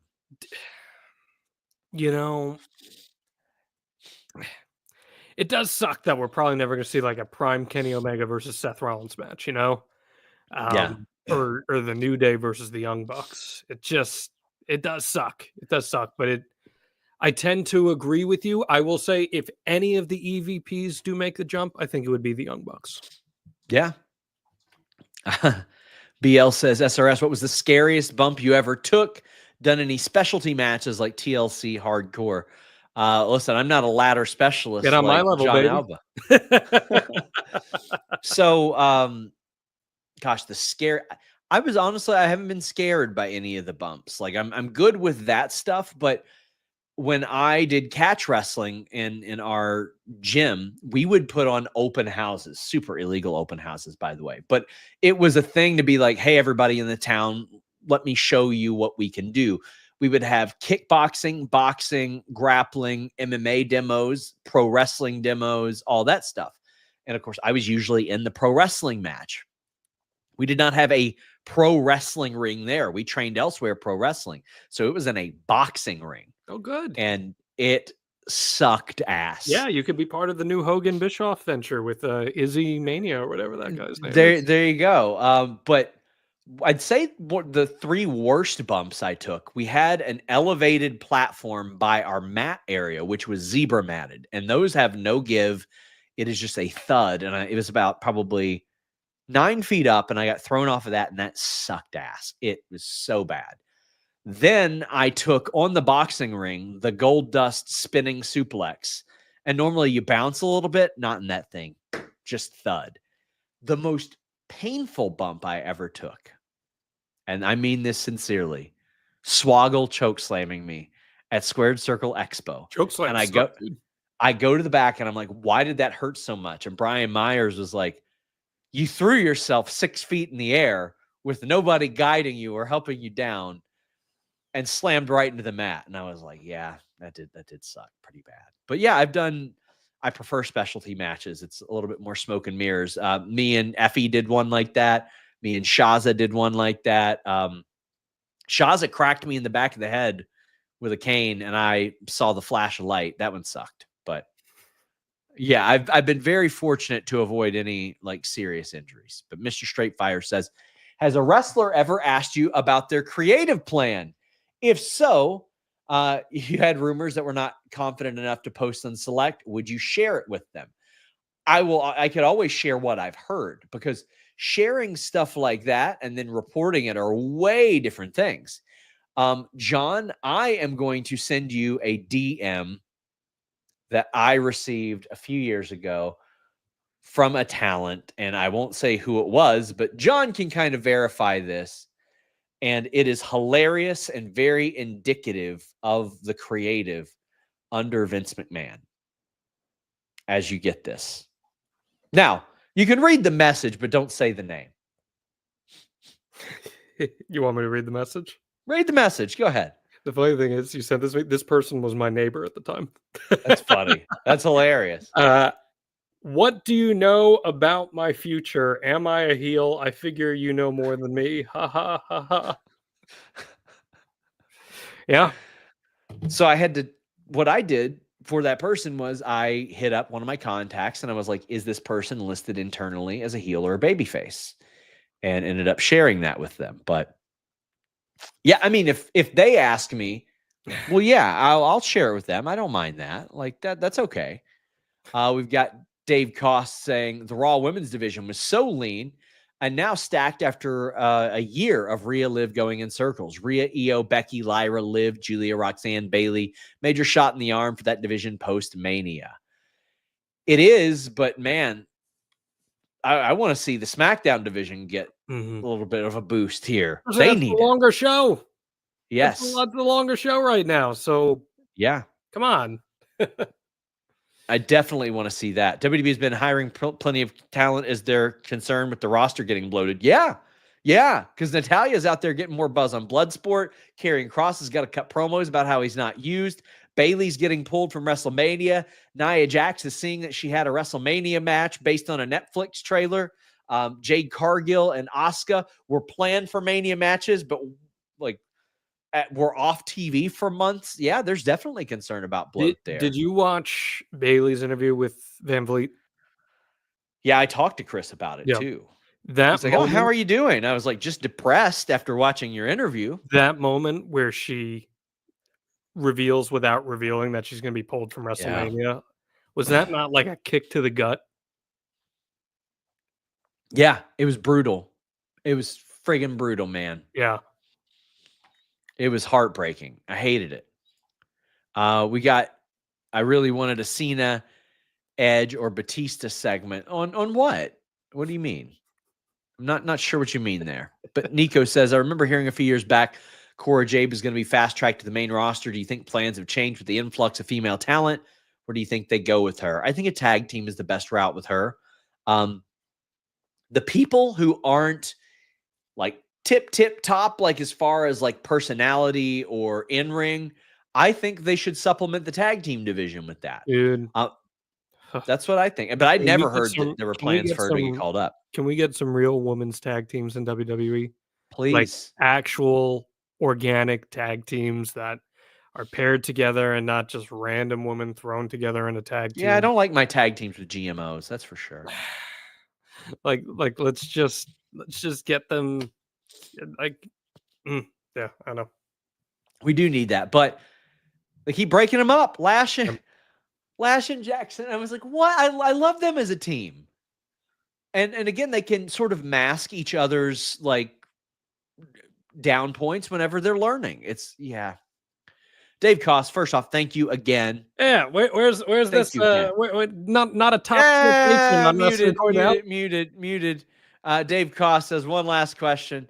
You know, it does suck that we're probably never going to see like a prime Kenny Omega versus Seth Rollins match, you know? Yeah. Or the New Day versus the Young Bucks. It does suck. It does suck, but I tend to agree with you. I will say if any of the EVPs do make the jump, I think it would be the Young Bucks. Yeah. BL says, SRS, what was the scariest bump you ever took? Done any specialty matches like TLC Hardcore? Listen, I'm not a ladder specialist. Get on like my level, John baby. Alba. So, gosh, the scare. I haven't been scared by any of the bumps. Like I'm good with that stuff. But when I did catch wrestling in our gym, we would put on open houses, super illegal open houses, by the way. But it was a thing to be like, hey, everybody in the town, let me show you what we can do. We would have kickboxing, boxing, grappling, MMA demos, pro wrestling demos, all that stuff. And of course, I was usually in the pro wrestling match. We did not have a pro wrestling ring there. We trained elsewhere, pro wrestling. So it was in a boxing ring. Oh, good. And it sucked ass. Yeah, you could be part of the new Hogan Bischoff venture with Izzy Mania or whatever that guy's name is. There you go. But I'd say the three worst bumps I took, we had an elevated platform by our mat area, which was zebra matted. And those have no give. It is just a thud. And it was about probably 9 feet up, and I got thrown off of that, and that sucked ass. It was so bad. Then I took on the boxing ring, the gold dust spinning suplex. And normally you bounce a little bit, not in that thing, just thud. The most painful bump I ever took, and I mean this sincerely, Swoggle choke slamming me at Squared Circle Expo. Choke slam. And I go to the back and I'm like, why did that hurt so much? And Brian Myers was like, you threw yourself 6 feet in the air with nobody guiding you or helping you down and slammed right into the mat. And I was like, yeah, that did suck pretty bad. But yeah, I prefer specialty matches. It's a little bit more smoke and mirrors. Me and Effie did one like that. Me and Shaza did one like that. Shaza cracked me in the back of the head with a cane, and I saw the flash of light. That one sucked. But yeah, I've been very fortunate to avoid any like serious injuries. But Mr. Straightfire says, has a wrestler ever asked you about their creative plan? If so, you had rumors that were not confident enough to post on Select. Would you share it with them? I could always share what I've heard, because sharing stuff like that and then reporting it are way different things. John, I am going to send you a DM that I received a few years ago from a talent, and I won't say who it was, but John can kind of verify this. And it is hilarious and very indicative of the creative under Vince McMahon as you get this. Now, you can read the message, but don't say the name. You want me to read the message? Read the message. Go ahead. The funny thing is, you sent this person was my neighbor at the time. That's funny. That's hilarious. What do you know about my future? Am I a heel? I figure you know more than me. Ha ha ha ha. Yeah. So what I did for that person was I hit up one of my contacts and I was like, is this person listed internally as a heel or a babyface? And ended up sharing that with them. But yeah, I mean, if they ask me, well, yeah, I'll share it with them. I don't mind that. Like that's okay. We've got Dave Cost saying the Raw women's division was so lean and now stacked after a year of Rhea, Liv going in circles. Rhea, Io, Becky, Lyra, Liv, Julia, Roxanne, Bayley. Major shot in the arm for that division post-Mania. It is, but man, I want to see the SmackDown division get a little bit of a boost here. They need a longer show. Yes. That's the longer show right now. So yeah, come on. I definitely want to see that. WWE has been hiring plenty of talent. Is there concern with the roster getting bloated? Yeah. Because Natalia's out there getting more buzz on Bloodsport. Karrion Kross has got to cut promos about how he's not used. Bayley's getting pulled from WrestleMania. Nia Jax is seeing that she had a WrestleMania match based on a Netflix trailer. Jade Cargill and Asuka were planned for Mania matches, but were off TV for months. Yeah, there's definitely concern about bloat there. Did you watch Bayley's interview with Van Vliet? Yeah, I talked to Chris about it too. He's like, oh, how are you doing? I was like, just depressed after watching your interview. That moment where she reveals without revealing that she's going to be pulled from WrestleMania. Was that not like a kick to the gut? Yeah, it was brutal. It was friggin' brutal, man. Yeah. It was heartbreaking. I hated it. I really wanted a Cena, Edge, or Batista segment. On what? What do you mean? I'm not sure what you mean there. But Nico says, I remember hearing a few years back, Cora Jade is going to be fast-tracked to the main roster. Do you think plans have changed with the influx of female talent? Or do you think they go with her? I think a tag team is the best route with her. The people who aren't like tip top, like as far as like personality or in-ring, I think they should supplement the tag team division with that. Dude. That's what I think. But I'd never heard that there were plans for her to get called up. Can we get some real women's tag teams in WWE? Please. Like actual organic tag teams that are paired together and not just random women thrown together in a tag team. Yeah, I don't like my tag teams with GMOs. That's for sure. like let's just get them yeah, I know. We do need that, but they keep breaking them up, lashing Jackson. I was like, what? I love them as a team. And again, they can sort of mask each other's like down points whenever they're learning. Dave Koss, first off, thank you again. Yeah, where's this? Not a top muted. Dave Koss says one last question.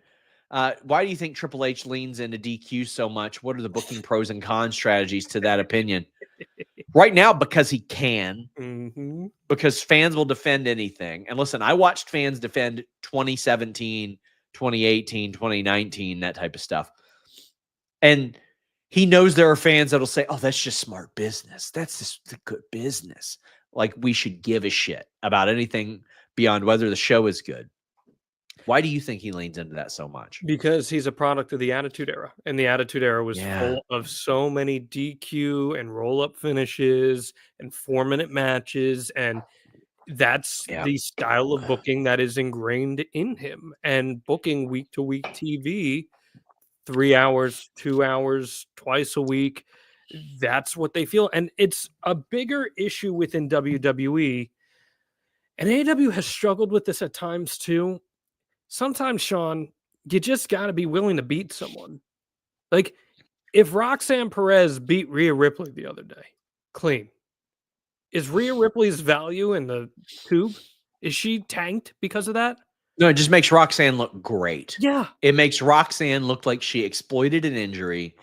Why do you think Triple H leans into DQ so much? What are the booking pros and cons strategies to that opinion? Right now, because he can, because fans will defend anything. And listen, I watched fans defend 2017, 2018, 2019, that type of stuff. And he knows there are fans that'll say, oh, that's just smart business. That's just good business. Like we should give a shit about anything beyond whether the show is good. Why do you think he leans into that so much? Because he's a product of the Attitude Era. And the Attitude Era was full of so many DQ and roll-up finishes and 4-minute matches. And that's the style of booking that is ingrained in him. And booking week-to-week TV, 3 hours, 2 hours, twice a week, that's what they feel. And it's a bigger issue within WWE And AEW has struggled with this at times too. Sometimes, Sean, you just got to be willing to beat someone. Like, if Roxanne Perez beat Rhea Ripley the other day, clean, is Rhea Ripley's value in the tube? Is she tanked because of that? No, it just makes Roxanne look great. Yeah. It makes Roxanne look like she exploited an injury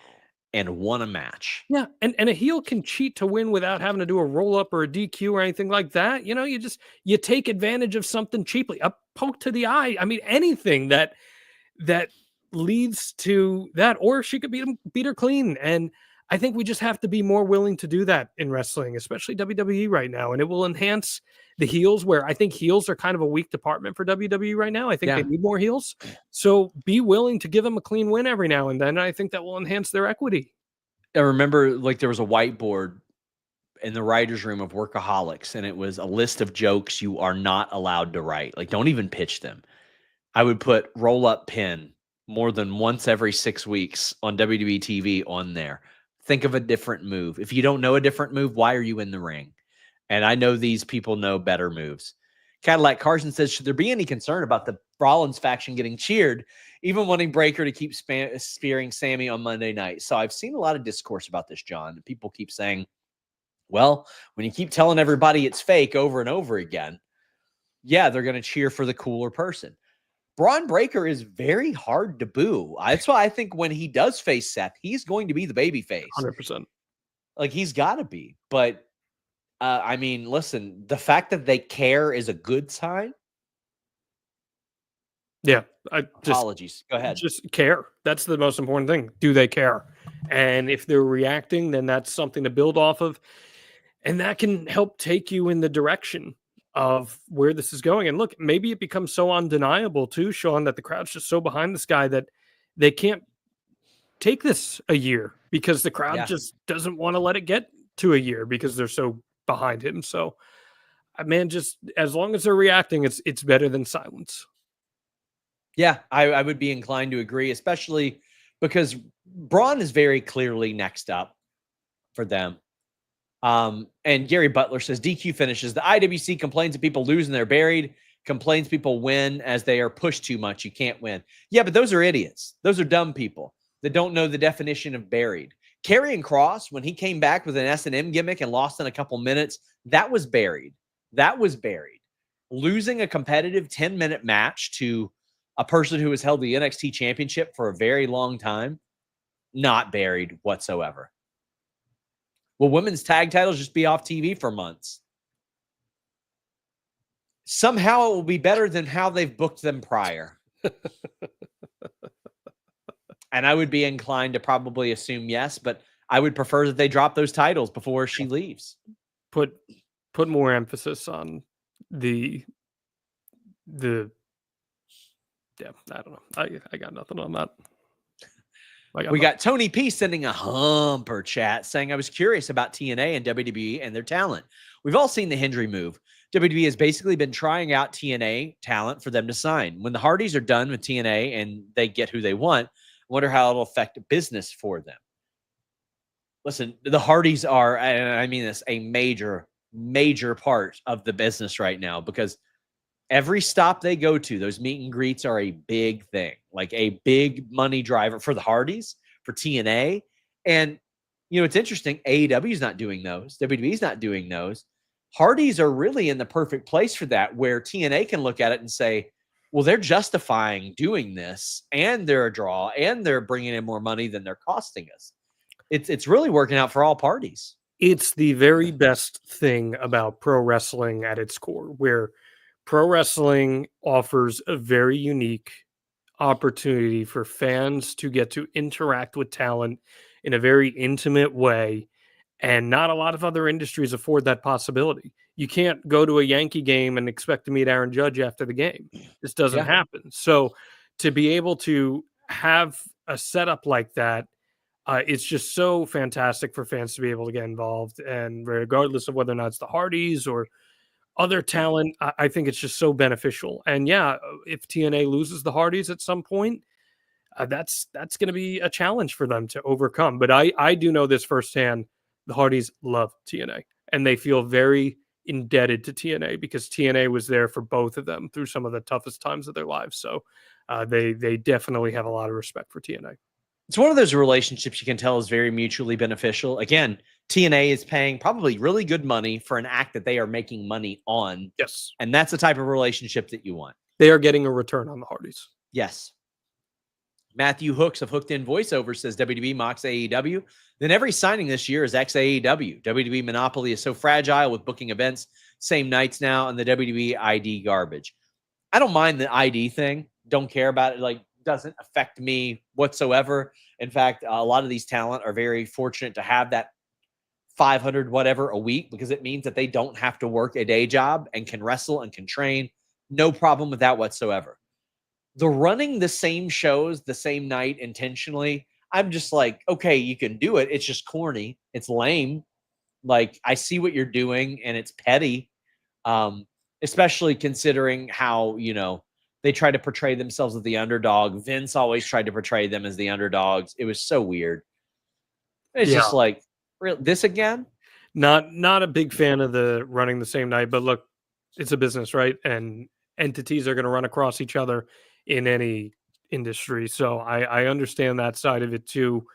and won a match. Yeah. And a heel can cheat to win without having to do a roll-up or a DQ or anything like that. You know, you take advantage of something cheaply. A poke to the eye. I mean, anything that leads to that, or she could beat her clean. And I think we just have to be more willing to do that in wrestling, especially WWE right now. And it will enhance the heels, where I think heels are kind of a weak department for WWE right now. I think they need more heels. So be willing to give them a clean win every now and then. I think that will enhance their equity. I remember, like, there was a whiteboard in the writer's room of Workaholics, and it was a list of jokes you are not allowed to write. Like, don't even pitch them. I would put roll-up pin more than once every 6 weeks on WWE TV on there. Think of a different move. If you don't know a different move, why are you in the ring? And I know these people know better moves. Cadillac Carson says, should there be any concern about the Rollins faction getting cheered, even wanting Breaker to keep spearing Sammy on Monday night? So I've seen a lot of discourse about this, John. People keep saying, well, when you keep telling everybody it's fake over and over again, yeah, they're going to cheer for the cooler person. Braun Breaker is very hard to boo. That's why I think when he does face Seth, he's going to be the baby face. 100%. Like, he's got to be. But, I mean, listen, the fact that they care is a good sign. Yeah. Apologies. Go ahead. Just care. That's the most important thing. Do they care? And if they're reacting, then that's something to build off of. And that can help take you in the direction of where this is going. And look, maybe it becomes so undeniable too, Sean, that the crowd's just so behind this guy that they can't take this a year, because the crowd just doesn't want to let it get to a year because they're so behind him. So, man, just as long as they're reacting, it's better than silence. Yeah, I would be inclined to agree, especially because Braun is very clearly next up for them. And Gary Butler says DQ finishes. The IWC complains that people lose and they're buried, complains people win as they are pushed too much. You can't win. Yeah, but those are idiots. Those are dumb people that don't know the definition of buried. Karrion Kross, when he came back with an S&M gimmick and lost in a couple minutes, that was buried. That was buried. Losing a competitive 10-minute match to a person who has held the NXT championship for a very long time, not buried whatsoever. Will women's tag titles just be off TV for months? Somehow it will be better than how they've booked them prior. And I would be inclined to probably assume yes, but I would prefer that they drop those titles before she leaves. Put more emphasis on the yeah, I don't know. I got nothing on that. We got Tony P sending a humper chat saying, I was curious about TNA and WWE and their talent. We've all seen the Hendry move. WWE has basically been trying out TNA talent for them to sign. When the Hardys are done with TNA and they get who they want, I wonder how it'll affect business for them. Listen, the Hardys are, and I mean this, a major, major part of the business right now, because every stop they go to, those meet and greets are a big thing, like a big money driver for the Hardys, for TNA. And, you know, it's interesting. AEW is not doing those. WWE is not doing those. Hardys are really in the perfect place for that, where TNA can look at it and say, well, they're justifying doing this, and they're a draw, and they're bringing in more money than they're costing us. It's really working out for all parties. It's the very best thing about pro wrestling at its core, where pro wrestling offers a very unique opportunity for fans to get to interact with talent in a very intimate way. And not a lot of other industries afford that possibility. You can't go to a Yankee game and expect to meet Aaron Judge after the game. This doesn't happen. So to be able to have a setup like that, it's just so fantastic for fans to be able to get involved. And regardless of whether or not it's the Hardys or other talent, I think it's just so beneficial. And yeah, if TNA loses the Hardys at some point, that's going to be a challenge for them to overcome. But I do know this firsthand. The Hardys love TNA, and they feel very indebted to TNA because TNA was there for both of them through some of the toughest times of their lives. So they definitely have a lot of respect for TNA. It's one of those relationships you can tell is very mutually beneficial. Again, TNA is paying probably really good money for an act that they are making money on. Yes. And that's the type of relationship that you want. They are getting a return on the Hardys. Yes. Matthew Hooks of Hooked In Voiceover says WWE mocks AEW. Then every signing this year is ex-AEW. WWE monopoly is so fragile with booking events, same nights now, and the WWE ID garbage. I don't mind the ID thing. Don't care about it. Like, doesn't affect me whatsoever. In fact, a lot of these talent are very fortunate to have that 500 whatever a week because it means that they don't have to work a day job and can wrestle and can train. No problem with that whatsoever. The running the same shows the same night intentionally, I'm just like, okay, you can do it. It's just corny. It's lame. Like, I see what you're doing and it's petty. Especially considering how, they try to portray themselves as the underdog. Vince always tried to portray them as the underdogs. It was so weird. It's just like, this again? Not a big fan of the running the same night, but look, it's a business, right? And entities are going to run across each other in any industry. So I understand that side of it too.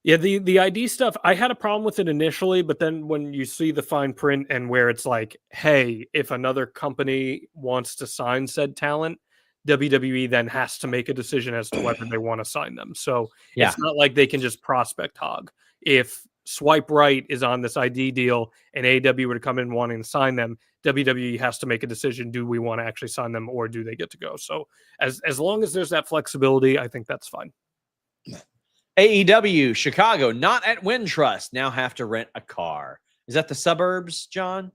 Yeah, the ID stuff, I had a problem with it initially, but then when you see the fine print and where it's like, hey, if another company wants to sign said talent, WWE then has to make a decision as to whether they want to sign them. So it's not like they can just prospect hog. If Swipe Right is on this ID deal and AEW were to come in wanting to sign them, WWE has to make a decision. Do we want to actually sign them or do they get to go? So as long as there's that flexibility, I think that's fine. AEW Chicago, not at Wintrust, now have to rent a car. Is that the suburbs, John?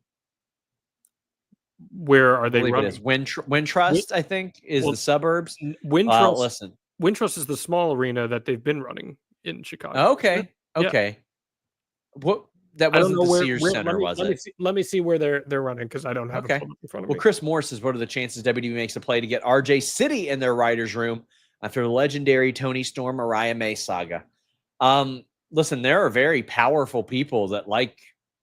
Where are they running? It is Wintrust, I think, is the suburbs. Wintrust, listen. Wintrust is the small arena that they've been running in Chicago. Okay. What? That wasn't the Sears Center, was it? Let me see where they're running because I don't have it in front of me. Well, Chris Moore says, what are the chances WWE makes a play to get RJ City in their writer's room after the legendary Tony Storm Mariah May saga? Listen, there are very powerful people that like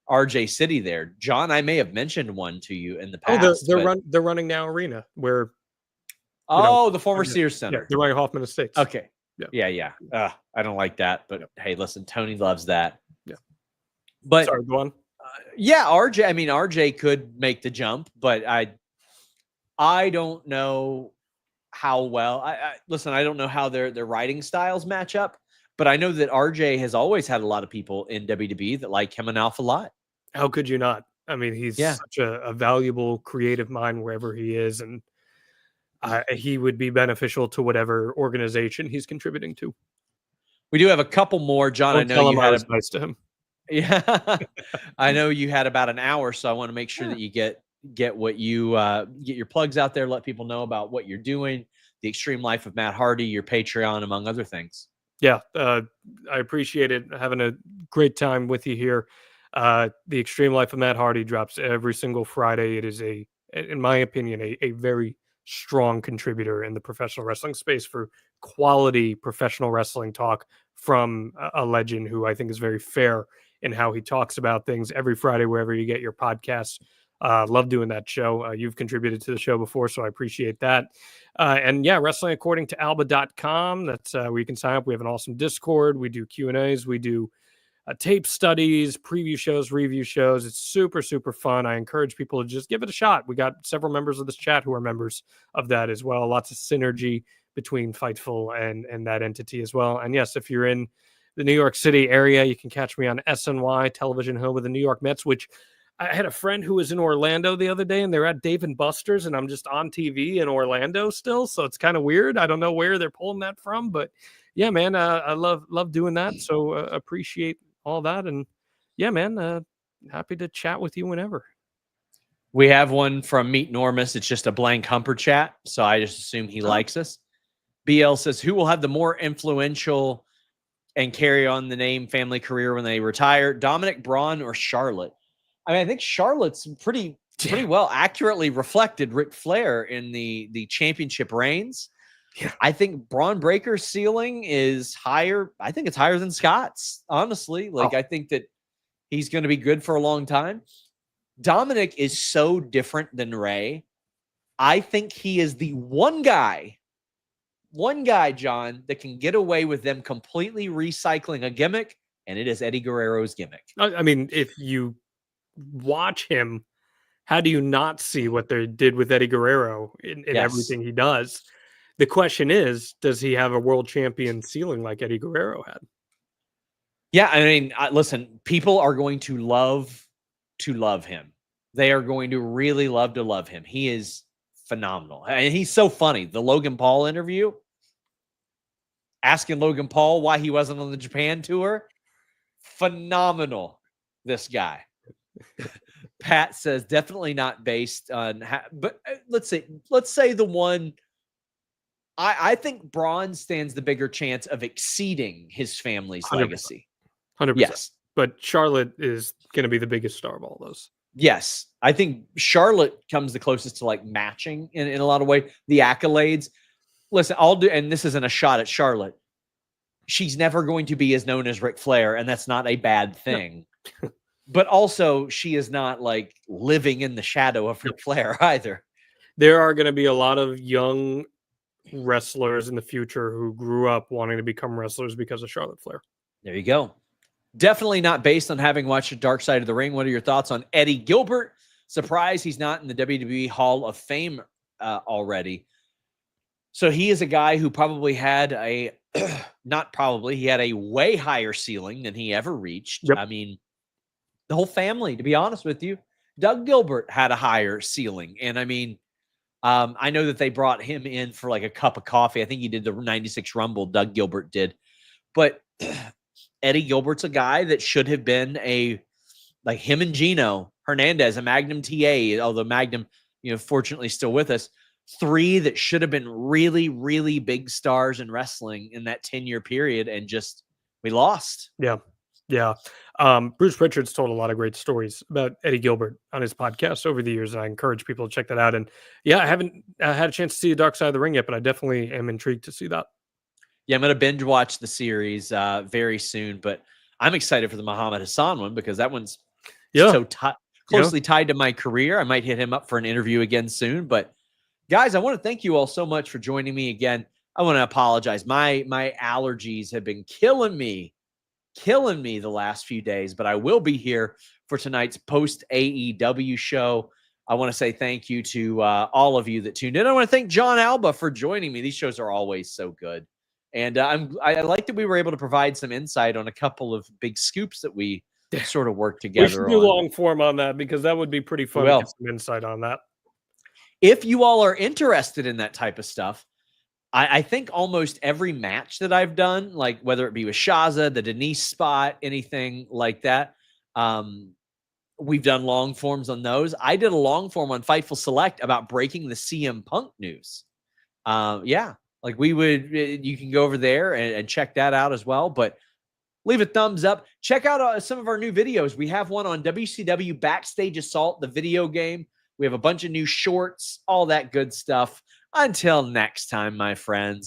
RJ City there. John, I may have mentioned one to you in the past. They're running now arena where. The former Sears Center. Yeah, they're running Hoffman Estates. Okay. Yeah. I don't like that, but hey, listen, Tony loves that. Yeah. But sorry, go on. RJ. I mean, RJ could make the jump, but I don't know how well. Listen, I don't know how their writing styles match up, but I know that RJ has always had a lot of people in WWE that like him an awful lot. How could you not? I mean, he's such a valuable creative mind wherever he is, and he would be beneficial to whatever organization he's contributing to. We do have a couple more, John. I know you had nice to him. Yeah, I know you had about an hour, so I want to make sure that you get what you get your plugs out there. Let people know about what you're doing, the Extreme Life of Matt Hardy, your Patreon, among other things. Yeah, I appreciate it. Having a great time with you here. The Extreme Life of Matt Hardy drops every single Friday. It is in my opinion, a very strong contributor in the professional wrestling space for quality professional wrestling talk from a legend who I think is very fair in how he talks about things every Friday, wherever you get your podcasts. Love doing that show. You've contributed to the show before, so I appreciate that. And yeah, wrestling according to alba.com. That's where you can sign up. We have an awesome Discord. We do Q&As. We do tape studies, preview shows, review shows. It's super, super fun. I encourage people to just give it a shot. We got several members of this chat who are members of that as well. Lots of synergy between Fightful and that entity as well. And yes, if you're in the New York City area, you can catch me on SNY, television home of the New York Mets, which I had a friend who was in Orlando the other day, and they're at Dave & Buster's, and I'm just on TV in Orlando still, so it's kind of weird. I don't know where they're pulling that from, but yeah, man, I love doing that, so appreciate all that, and yeah, man, happy to chat with you whenever. We have one from Meet Normus. It's just a blank Humper chat, so I just assume he likes us. BL says, who will have the more influential and carry on the name family career when they retire, Dominic, Braun, or Charlotte? I mean, I think Charlotte's pretty well accurately reflected Ric Flair in the championship reigns. Yeah. I think Braun Breaker's ceiling is higher. I think it's higher than Scott's, honestly. I think that he's going to be good for a long time. Dominic is so different than Ray. I think he is the one guy, John, that can get away with them completely recycling a gimmick, and it is Eddie Guerrero's gimmick. I mean, if you watch him, how do you not see what they did with Eddie Guerrero in everything he does? The question is, does he have a world champion ceiling like Eddie Guerrero had? Yeah, I mean, listen, people are going to love him. They are going to really love to love him. He is phenomenal. And he's so funny. The Logan Paul interview, asking Logan Paul why he wasn't on the Japan tour. Phenomenal, this guy. Pat says definitely not based on, but let's say the one. I think Braun stands the bigger chance of exceeding his family's 100%. legacy. 100%. Yes, but Charlotte is going to be the biggest star of all those. Yes, I think Charlotte comes the closest to like matching in a lot of ways. The accolades. Listen, and this isn't a shot at Charlotte. She's never going to be as known as Ric Flair, and that's not a bad thing. But also, she is not like living in the shadow of Ric Flair either. There are going to be a lot of young wrestlers in the future who grew up wanting to become wrestlers because of Charlotte Flair. There you go. Definitely not based on having watched the Dark Side of the Ring. What are your thoughts on Eddie Gilbert? Surprised he's not in the WWE Hall of Fame already. So he is a guy who probably had he had a way higher ceiling than he ever reached. Yep. I mean, the whole family, to be honest with you, Doug Gilbert had a higher ceiling. And I mean, I know that they brought him in for like a cup of coffee. I think he did the 96 Rumble, Doug Gilbert did. But Eddie Gilbert's a guy that should have been like him and Gino Hernandez, a Magnum TA, although Magnum, fortunately still with us. 3 that should have been really, really big stars in wrestling in that 10-year period, and just we lost. Yeah. Bruce Richards told a lot of great stories about Eddie Gilbert on his podcast over the years, and I encourage people to check that out. And yeah, I haven't had a chance to see the Dark Side of the Ring yet, but I definitely am intrigued to see that. Yeah, I'm going to binge watch the series very soon, but I'm excited for the Muhammad Hassan one because that one's so closely tied to my career. I might hit him up for an interview again soon. But guys, I want to thank you all so much for joining me again. I want to apologize. My allergies have been killing me the last few days, but I will be here for tonight's post AEW show. I want to say thank you to all of you that tuned in. I want to thank John Alba for joining me. These shows are always so good. And I like that we were able to provide some insight on a couple of big scoops that we sort of worked together. We should do long form on that because that would be pretty fun to get some insight on that. If you all are interested in that type of stuff, I think almost every match that I've done, like whether it be with Shaza, the Denise spot, anything like that, we've done long forms on those. I did a long form on Fightful Select about breaking the CM Punk news. Like you can go over there and check that out as well. But leave a thumbs up. Check out some of our new videos. We have one on WCW Backstage Assault, the video game. We have a bunch of new shorts, all that good stuff. Until next time, my friends.